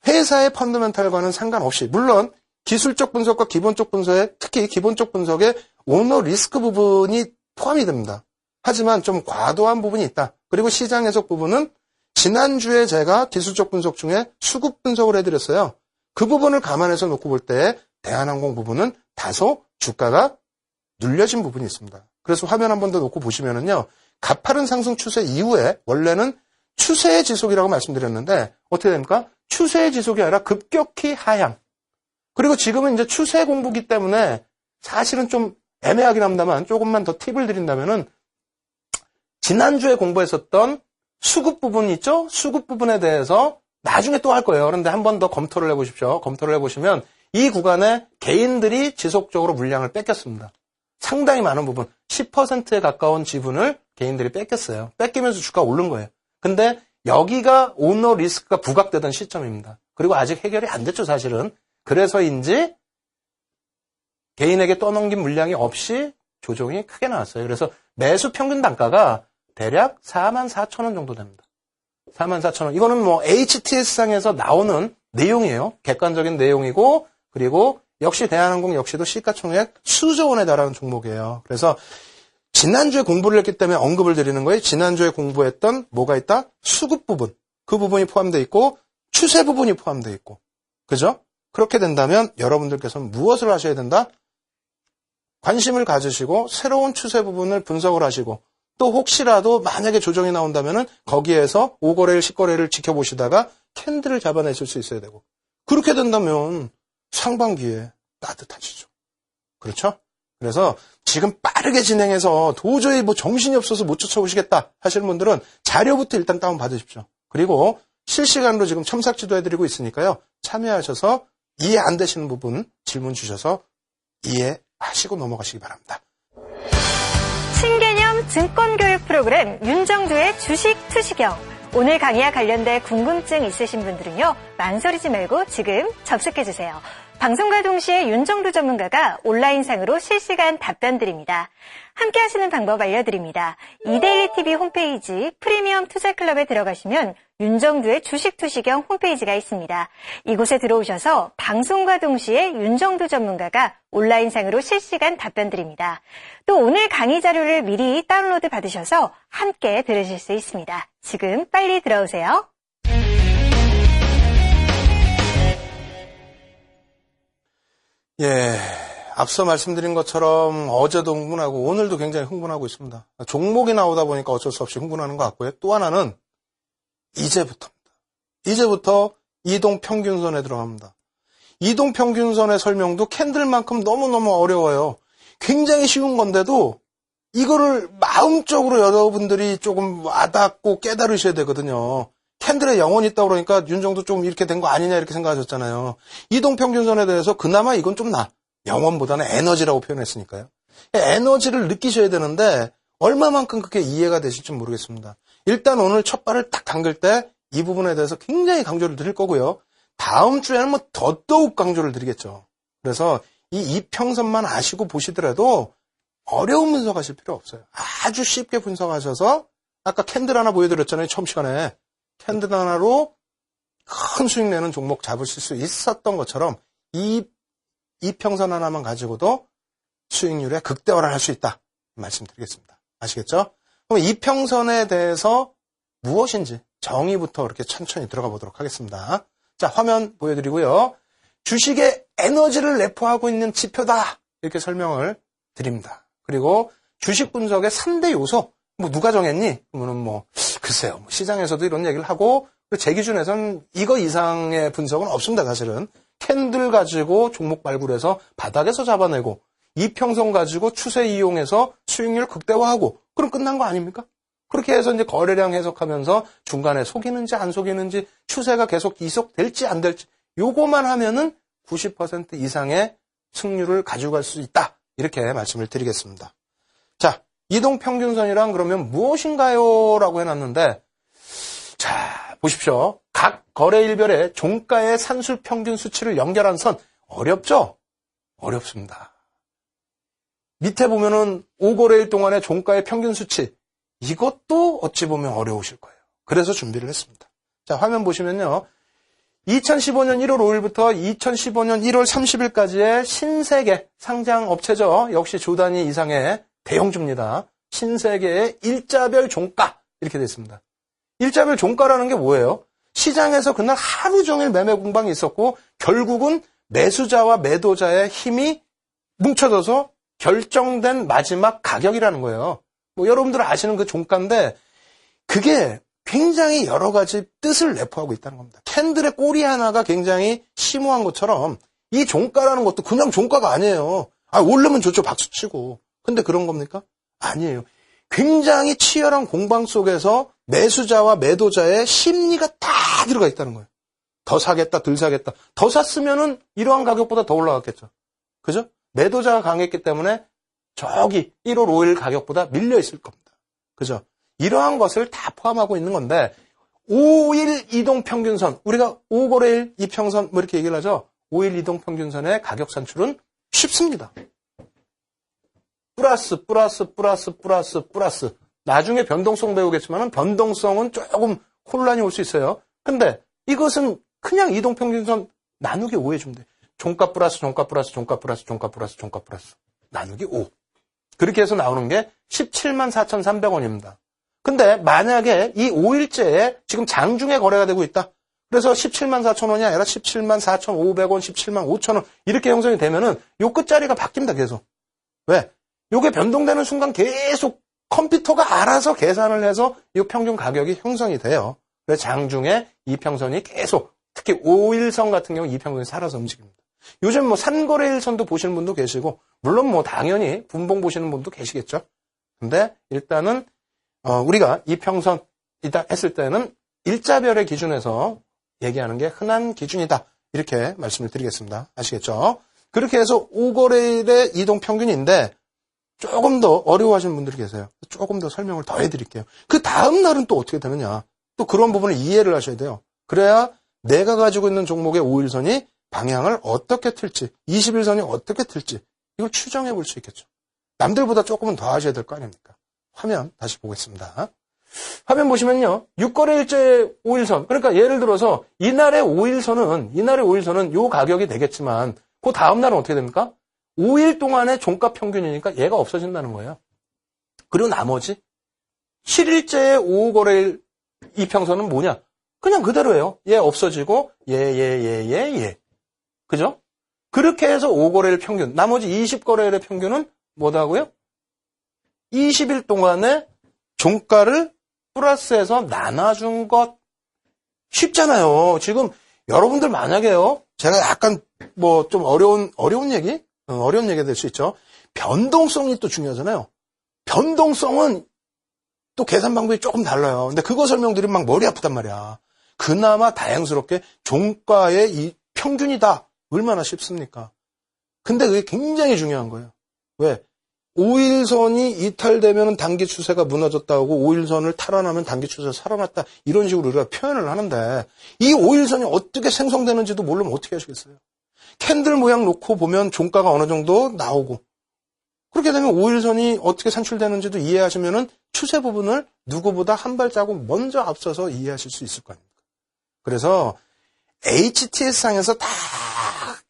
[SPEAKER 1] 회사의 펀더멘탈과는 상관없이 물론 기술적 분석과 기본적 분석에 특히 기본적 분석에 오너 리스크 부분이 포함이 됩니다. 하지만 좀 과도한 부분이 있다. 그리고 시장 해석 부분은 지난주에 제가 기술적 분석 중에 수급 분석을 해드렸어요. 그 부분을 감안해서 놓고 볼 때 대한항공 부분은 다소 주가가 눌려진 부분이 있습니다. 그래서 화면 한 번 더 놓고 보시면은요. 가파른 상승 추세 이후에 원래는 추세의 지속이라고 말씀드렸는데 어떻게 됩니까? 추세의 지속이 아니라 급격히 하향. 그리고 지금은 이제 추세 공부기 때문에 사실은 좀 애매하긴 합니다만 조금만 더 팁을 드린다면은 지난주에 공부했었던 수급 부분 있죠? 수급 부분에 대해서 나중에 또 할 거예요. 그런데 한 번 더 검토를 해보십시오. 검토를 해보시면 이 구간에 개인들이 지속적으로 물량을 뺏겼습니다. 상당히 많은 부분, 10%에 가까운 지분을 개인들이 뺏겼어요. 뺏기면서 주가가 오른 거예요. 근데 여기가 오너 리스크가 부각되던 시점입니다. 그리고 아직 해결이 안 됐죠, 사실은. 그래서인지 개인에게 떠넘긴 물량이 없이 조정이 크게 나왔어요. 그래서 매수 평균 단가가 대략 44,000원 정도 됩니다. 44,000원. 이거는 뭐 HTS상에서 나오는 내용이에요. 객관적인 내용이고, 그리고 역시 대한항공 역시도 시가총액 수조 원에 달하는 종목이에요. 그래서 지난주에 공부를 했기 때문에 언급을 드리는 거예요. 지난주에 공부했던 뭐가 있다? 수급 부분. 그 부분이 포함되어 있고 추세 부분이 포함되어 있고. 그죠? 그렇게 된다면 여러분들께서는 무엇을 하셔야 된다? 관심을 가지시고 새로운 추세 부분을 분석을 하시고 또 혹시라도 만약에 조정이 나온다면은 거기에서 5거래일, 10거래일을 지켜보시다가 캔들을 잡아내실 수 있어야 되고 그렇게 된다면 상반기에 따뜻하시죠. 그렇죠? 그래서 지금 빠르게 진행해서 도저히 뭐 정신이 없어서 못 쫓아오시겠다 하시는 분들은 자료부터 일단 다운 받으십시오. 그리고 실시간으로 지금 첨삭 지도해드리고 있으니까요. 참여하셔서 이해 안 되시는 부분 질문 주셔서 이해하시고 넘어가시기 바랍니다.
[SPEAKER 2] 신개념 증권교육 프로그램 윤정두의 주식 투시경. 오늘 강의와 관련된 궁금증 있으신 분들은요. 망설이지 말고 지금 접속해주세요. 방송과 동시에 윤정두 전문가가 온라인상으로 실시간 답변 드립니다. 함께 하시는 방법 알려드립니다. 이데일리TV 홈페이지 프리미엄 투자클럽에 들어가시면 윤정두의 주식 투시경 홈페이지가 있습니다. 이곳에 들어오셔서 방송과 동시에 윤정두 전문가가 온라인상으로 실시간 답변 드립니다. 또 오늘 강의 자료를 미리 다운로드 받으셔서 함께 들으실 수 있습니다. 지금 빨리 들어오세요.
[SPEAKER 1] 예, 앞서 말씀드린 것처럼 어제도 흥분하고 오늘도 굉장히 흥분하고 있습니다. 종목이 나오다 보니까 어쩔 수 없이 흥분하는 것 같고요. 또 하나는 이제부터입니다. 이제부터 이동평균선에 들어갑니다. 이동평균선의 설명도 캔들만큼 너무너무 어려워요. 굉장히 쉬운 건데도 이거를 마음적으로 여러분들이 조금 와닿고 깨달으셔야 되거든요. 캔들에 영혼이 있다고 그러니까 윤정도 좀 이렇게 된 거 아니냐 이렇게 생각하셨잖아요. 이동평균선에 대해서 그나마 이건 좀 영혼보다는 에너지라고 표현했으니까요. 에너지를 느끼셔야 되는데 얼마만큼 그게 이해가 되실지 모르겠습니다. 일단 오늘 첫 발을 딱 담글 때 이 부분에 대해서 굉장히 강조를 드릴 거고요. 다음 주에는 뭐 더더욱 강조를 드리겠죠. 그래서 이 이평선만 아시고 보시더라도 어려운 분석하실 필요 없어요. 아주 쉽게 분석하셔서 아까 캔들 하나 보여드렸잖아요. 처음 시간에. 캔들 하나로 큰 수익 내는 종목 잡으실 수 있었던 것처럼 이평선 하나만 가지고도 수익률에 극대화를 할 수 있다. 말씀드리겠습니다. 아시겠죠? 그럼 이평선에 대해서 무엇인지 정의부터 이렇게 천천히 들어가 보도록 하겠습니다. 자, 화면 보여드리고요. 주식의 에너지를 내포하고 있는 지표다. 이렇게 설명을 드립니다. 그리고 주식 분석의 3대 요소. 뭐 누가 정했니? 그러면은 글쎄요. 시장에서도 이런 얘기를 하고 제 기준에서는 이거 이상의 분석은 없습니다. 사실은. 캔들 가지고 종목 발굴해서 바닥에서 잡아내고 이평선 가지고 추세 이용해서 수익률 극대화하고 그럼 끝난 거 아닙니까? 그렇게 해서 이제 거래량 해석하면서 중간에 속이는지 안 속이는지 추세가 계속 이속될지 안 될지 요거만 하면은 90% 이상의 승률을 가져갈 수 있다. 이렇게 말씀을 드리겠습니다. 자, 이동평균선이란 그러면 무엇인가요? 라고 해놨는데 자, 보십시오. 각 거래일별의 종가의 산술평균 수치를 연결한 선 어렵죠? 어렵습니다. 밑에 보면은 5거래일 동안의 종가의 평균 수치 이것도 어찌 보면 어려우실 거예요. 그래서 준비를 했습니다. 자, 화면 보시면요. 2015년 1월 5일부터 2015년 1월 30일까지의 신세계 상장 업체죠. 역시 조 단위 이상의 대형주입니다. 신세계의 일자별 종가 이렇게 되어 있습니다. 일자별 종가라는 게 뭐예요? 시장에서 그날 하루 종일 매매 공방이 있었고 결국은 매수자와 매도자의 힘이 뭉쳐져서 결정된 마지막 가격이라는 거예요. 뭐 여러분들 아시는 그 종가인데 그게 굉장히 여러 가지 뜻을 내포하고 있다는 겁니다. 캔들의 꼬리 하나가 굉장히 심오한 것처럼 이 종가라는 것도 그냥 종가가 아니에요. 오르면 좋죠. 박수치고. 근데 그런 겁니까? 아니에요. 굉장히 치열한 공방 속에서 매수자와 매도자의 심리가 다 들어가 있다는 거예요. 더 사겠다, 덜 사겠다. 더 샀으면은 이러한 가격보다 더 올라갔겠죠. 그죠? 매도자가 강했기 때문에 저기 1월 5일 가격보다 밀려 있을 겁니다. 그죠? 이러한 것을 다 포함하고 있는 건데 5일 이동평균선, 우리가 5거래일 이평선 뭐 이렇게 얘기를 하죠. 5일 이동평균선의 가격 산출은 쉽습니다. 플러스. 나중에 변동성 배우겠지만 변동성은 조금 혼란이 올 수 있어요. 근데 이것은 그냥 이동평균선 나누기 5 해주면 돼. 종가 플러스 나누기 5. 그렇게 해서 나오는 게 174,300원입니다. 근데 만약에 이 5일째에 지금 장중에 거래가 되고 있다. 그래서 174,000원이 아니라 174,500원, 175,000원 이렇게 형성이 되면은 요 끝자리가 바뀝니다. 계속. 왜? 요게 변동되는 순간 계속 컴퓨터가 알아서 계산을 해서 이 평균 가격이 형성이 돼요. 그래서 장중에 이평선이 계속 특히 5일선 같은 경우 이평선이 살아서 움직입니다. 요즘 뭐 산거래일선도 보시는 분도 계시고 물론 뭐 당연히 분봉 보시는 분도 계시겠죠. 근데 일단은 우리가 이평선이다 했을 때는 일자별의 기준에서 얘기하는 게 흔한 기준이다. 이렇게 말씀을 드리겠습니다. 아시겠죠? 그렇게 해서 5거래일의 이동평균인데 조금 더 어려워하시는 분들이 계세요. 조금 더 설명을 더 해드릴게요. 그 다음 날은 또 어떻게 되느냐. 또 그런 부분을 이해를 하셔야 돼요. 그래야 내가 가지고 있는 종목의 5일선이 방향을 어떻게 틀지, 20일선이 어떻게 틀지 이걸 추정해 볼 수 있겠죠. 남들보다 조금은 더 하셔야 될 거 아닙니까? 화면 다시 보겠습니다. 화면 보시면요. 6거래일째 5일선. 그러니까 예를 들어서 이날의 5일선은 요 가격이 되겠지만 그 다음 날은 어떻게 됩니까? 5일 동안의 종가 평균이니까 얘가 없어진다는 거예요. 그리고 나머지 7일째의 5거래일 이평선은 뭐냐? 그냥 그대로예요. 얘 없어지고 얘. 그죠? 그렇게 해서 5거래일 평균, 나머지 20거래일의 평균은 뭐다고요? 20일 동안의 종가를 플러스해서 나눠준 것. 쉽잖아요. 지금 여러분들 만약에요. 제가 약간 뭐 좀 어려운 얘기가 될 수 있죠. 변동성이 또 중요하잖아요. 변동성은 또 계산 방법이 조금 달라요. 근데 그거 설명드리면 막 머리 아프단 말이야. 그나마 다행스럽게 종가의 이 평균이다. 얼마나 쉽습니까? 근데 그게 굉장히 중요한 거예요. 왜? 5일선이 이탈되면 단기 추세가 무너졌다고 5일선을 탈환하면 단기 추세가 살아났다. 이런 식으로 우리가 표현을 하는데 이 5일선이 어떻게 생성되는지도 모르면 어떻게 하시겠어요? 캔들 모양 놓고 보면 종가가 어느 정도 나오고 그렇게 되면 5일선이 어떻게 산출되는지도 이해하시면은 추세 부분을 누구보다 한 발자국 먼저 앞서서 이해하실 수 있을 거 아닙니까? 그래서 HTS상에서 다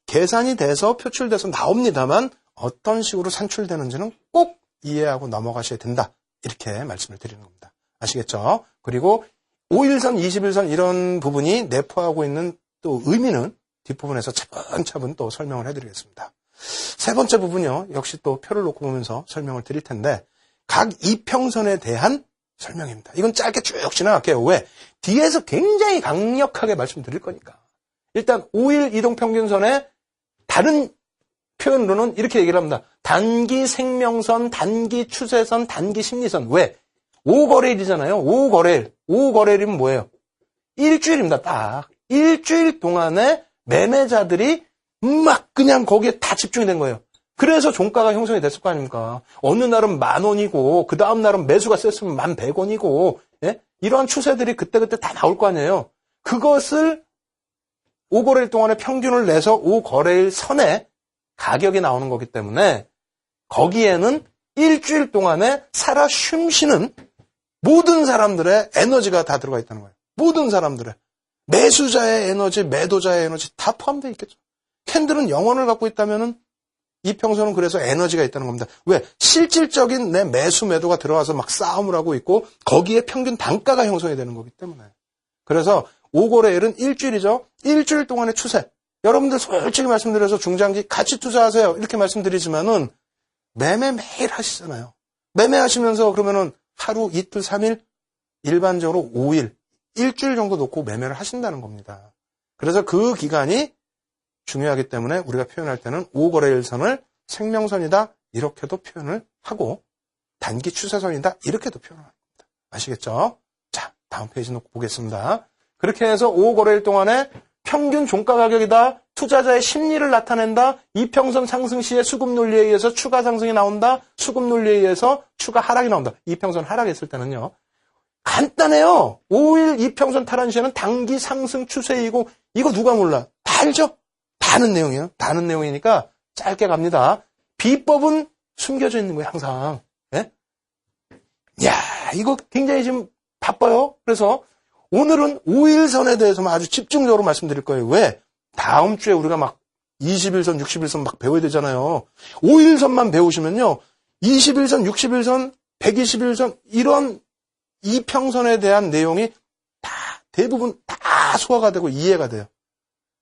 [SPEAKER 1] 계산이 돼서 표출돼서 나옵니다만 어떤 식으로 산출되는지는 꼭 이해하고 넘어가셔야 된다. 이렇게 말씀을 드리는 겁니다. 아시겠죠? 그리고 5일선, 20일선 이런 부분이 내포하고 있는 또 의미는 뒷부분에서 차분차분 또 설명을 해드리겠습니다. 세 번째 부분이요. 역시 또 표를 놓고 보면서 설명을 드릴 텐데 각 이평선에 대한 설명입니다. 이건 짧게 쭉 지나갈게요. 왜? 뒤에서 굉장히 강력하게 말씀드릴 거니까. 일단 5일 이동평균선의 다른 표현으로는 이렇게 얘기를 합니다. 단기 생명선, 단기 추세선, 단기 심리선. 왜? 5거래일이잖아요. 5거래일. 5거래일이면 뭐예요? 일주일입니다. 딱. 일주일 동안에 매매자들이 막 그냥 거기에 다 집중이 된 거예요. 그래서 종가가 형성이 됐을 거 아닙니까? 어느 날은 10,000원이고 그 다음 날은 매수가 셌으면 1,100원이고 예? 이러한 추세들이 그때그때 다 나올 거 아니에요. 그것을 5거래일 동안에 평균을 내서 5거래일 선에 가격이 나오는 거기 때문에 거기에는 일주일 동안에 살아 숨쉬는 모든 사람들의 에너지가 다 들어가 있다는 거예요. 모든 사람들의. 매수자의 에너지, 매도자의 에너지 다 포함되어 있겠죠. 캔들은 영혼을 갖고 있다면은 이평선은 그래서 에너지가 있다는 겁니다. 왜? 실질적인 내 매수, 매도가 들어와서 막 싸움을 하고 있고 거기에 평균 단가가 형성이 되는 거기 때문에. 그래서 5거래일은 일주일이죠. 일주일 동안의 추세. 여러분들 솔직히 말씀드려서 중장기 같이 투자하세요. 이렇게 말씀드리지만은 매매 매일 하시잖아요. 매매하시면서 그러면은 하루, 이틀, 3일, 일반적으로 5일, 일주일 정도 놓고 매매를 하신다는 겁니다. 그래서 그 기간이 중요하기 때문에 우리가 표현할 때는 5거래일선을 생명선이다 이렇게도 표현을 하고 단기 추세선이다 이렇게도 표현을 합니다. 아시겠죠? 자, 다음 페이지 놓고 보겠습니다. 그렇게 해서 5거래일 동안에 평균 종가 가격이다. 투자자의 심리를 나타낸다. 이평선 상승 시에 수급 논리에 의해서 추가 상승이 나온다. 수급 논리에 의해서 추가 하락이 나온다. 이평선 하락했을 때는요. 간단해요. 5일 이평선 탈환 시에는 단기 상승 추세이고 이거 누가 몰라? 다 알죠? 다 아는 내용이에요. 다 아는 내용이니까 짧게 갑니다. 비법은 숨겨져 있는 거예요. 항상. 예? 야, 이거 굉장히 지금 바빠요. 그래서 오늘은 5일선에 대해서만 아주 집중적으로 말씀드릴 거예요. 왜? 다음 주에 우리가 막 21선, 61선 막 배워야 되잖아요. 5일선만 배우시면요. 21선, 61선, 121선 이런 이평선에 대한 내용이 다 대부분 다 소화가 되고 이해가 돼요.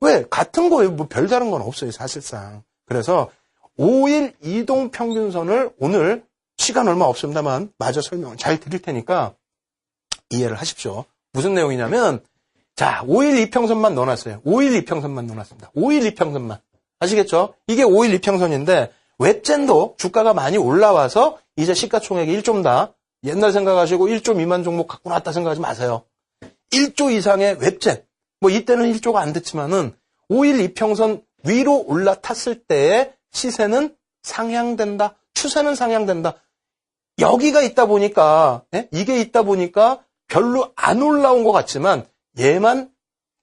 [SPEAKER 1] 왜? 같은 거예요. 뭐 별다른 건 없어요. 사실상. 그래서 5일 이동평균선을 오늘 시간 얼마 없습니다만 마저 설명을 잘 드릴 테니까 이해를 하십시오. 무슨 내용이냐면 자, 5일 이평선만 넣어놨어요. 5일 이평선만 넣어놨습니다. 5일 이평선만. 아시겠죠? 이게 5일 이평선인데 웹젠도 주가가 많이 올라와서 이제 시가총액이 1조다. 옛날 생각하시고 1조 미만 종목 갖고 나왔다 생각하지 마세요. 1조 이상의 웹젠. 뭐 이때는 1조가 안 됐지만은 5일 이평선 위로 올라탔을 때의 시세는 상향된다. 추세는 상향된다. 여기가 있다 보니까 이게 있다 보니까 별로 안 올라온 것 같지만 얘만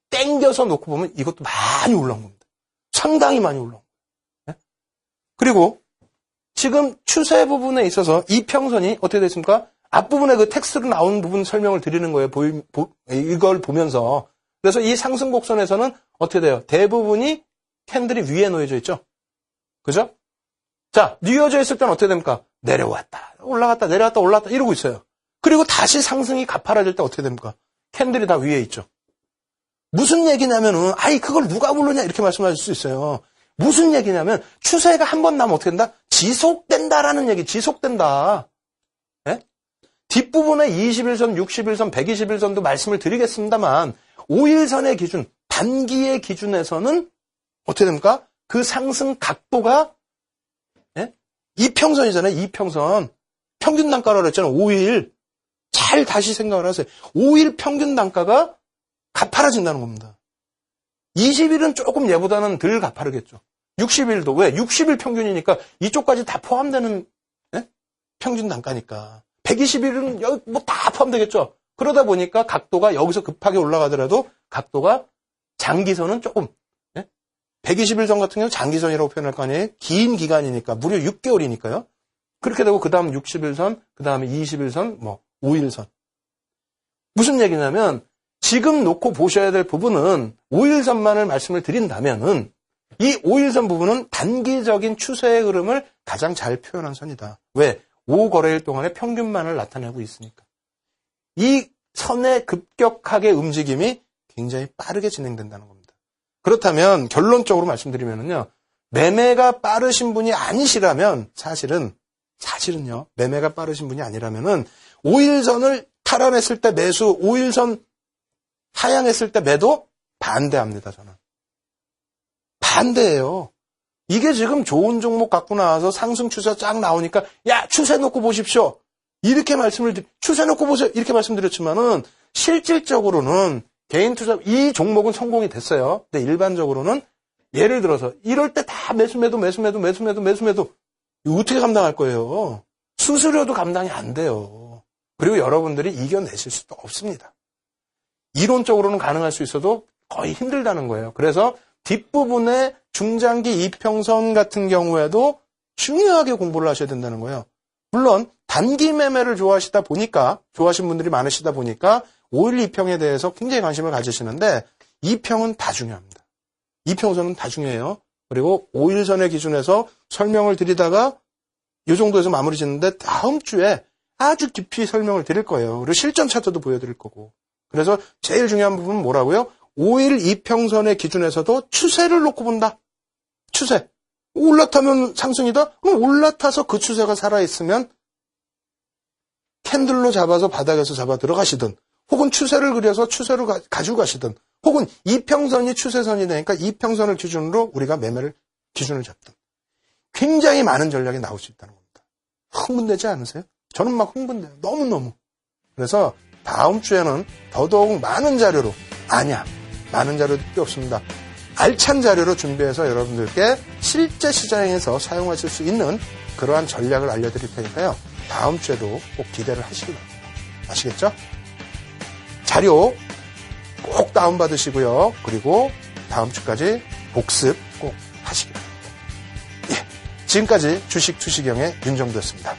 [SPEAKER 1] 땡겨서 놓고 보면 이것도 많이 올라온 겁니다. 상당히 많이 올라온 거예요. 그리고 지금 추세 부분에 있어서 이평선이 어떻게 됐습니까? 앞부분에 그 텍스트로 나온 부분 설명을 드리는 거예요. 이걸 보면서. 그래서 이 상승 곡선에서는 어떻게 돼요? 대부분이 캔들이 위에 놓여져 있죠. 그죠? 자, 뉘어져 있을 때는 어떻게 됩니까? 내려왔다, 올라갔다, 내려왔다, 올라갔다 이러고 있어요. 그리고 다시 상승이 가파라질 때 어떻게 됩니까? 캔들이 다 위에 있죠. 무슨 얘기냐면은, 아이, 그걸 누가 부르냐? 이렇게 말씀하실 수 있어요. 무슨 얘기냐면, 추세가 한 번 나면 어떻게 된다? 지속된다라는 얘기, 지속된다. 예? 뒷부분에 21선, 61선, 121선도 말씀을 드리겠습니다만, 5일선의 기준, 단기의 기준에서는 어떻게 됩니까? 그 상승 각도가, 예? 이평선이잖아요, 이평선. 평균 단가라고 그랬잖아요, 5일. 잘 다시 생각을 하세요. 5일 평균 단가가 가파라진다는 겁니다. 20일은 조금 얘보다는 덜 가파르겠죠. 60일도 왜? 60일 평균이니까 이쪽까지 다 포함되는 평균 단가니까. 120일은 여기 뭐 다 포함되겠죠. 그러다 보니까 각도가 여기서 급하게 올라가더라도 각도가 장기선은 조금 120일선 같은 경우 장기선이라고 표현할 거 아니에요. 긴 기간이니까 무려 6개월이니까요. 그렇게 되고 그 다음 60일선, 그 다음에 20일선, 뭐 5일선. 무슨 얘기냐면 지금 놓고 보셔야 될 부분은 5일선만을 말씀을 드린다면은 이 5일선 부분은 단기적인 추세의 흐름을 가장 잘 표현한 선이다. 왜? 5거래일 동안의 평균만을 나타내고 있으니까. 이 선의 급격하게 움직임이 굉장히 빠르게 진행된다는 겁니다. 그렇다면 결론적으로 말씀드리면요. 매매가 빠르신 분이 아니시라면 사실은요. 매매가 빠르신 분이 아니라면은 5일선을 탈환했을 때 매수, 5일선 하향했을 때 매도 반대합니다, 저는. 반대예요. 이게 지금 좋은 종목 갖고 나와서 상승 추세 쫙 나오니까 야, 추세 놓고 보십시오. 이렇게 추세 놓고 보세요. 이렇게 말씀드렸지만은 실질적으로는 개인 투자 이 종목은 성공이 됐어요. 근데 일반적으로는 예를 들어서 이럴 때 다 매수매도 이거 어떻게 감당할 거예요? 수수료도 감당이 안 돼요. 그리고 여러분들이 이겨내실 수도 없습니다. 이론적으로는 가능할 수 있어도 거의 힘들다는 거예요. 그래서 뒷부분에 중장기 이평선 같은 경우에도 중요하게 공부를 하셔야 된다는 거예요. 물론 단기 매매를 좋아하시는 분들이 많으시다 보니까 5일 이평에 대해서 굉장히 관심을 가지시는데 이평은 다 중요합니다. 이평선은 다 중요해요. 그리고 5일선의 기준에서 설명을 드리다가 이 정도에서 마무리 짓는데 다음 주에 아주 깊이 설명을 드릴 거예요. 그리고 실전 차트도 보여드릴 거고. 그래서 제일 중요한 부분은 뭐라고요? 5일 이평선의 기준에서도 추세를 놓고 본다. 추세. 올라타면 상승이다? 그럼 올라타서 그 추세가 살아있으면 캔들로 잡아서 바닥에서 잡아 들어가시든 혹은 추세를 그려서 추세로 가지고 가시든 혹은 이평선이 추세선이 되니까 이평선을 기준으로 우리가 매매를 기준을 잡든 굉장히 많은 전략이 나올 수 있다는 겁니다. 흥분되지 않으세요? 저는 막 흥분돼요. 너무너무. 그래서 다음 주에는 더더욱 많은 자료로 많은 자료도 필요 없습니다. 알찬 자료로 준비해서 여러분들께 실제 시장에서 사용하실 수 있는 그러한 전략을 알려드릴 테니까요. 다음 주에도 꼭 기대를 하시기 바랍니다. 아시겠죠? 자료 꼭 다운받으시고요. 그리고 다음 주까지 복습 꼭 하시기 바랍니다. 예, 지금까지 주식 투시경의 윤정도였습니다.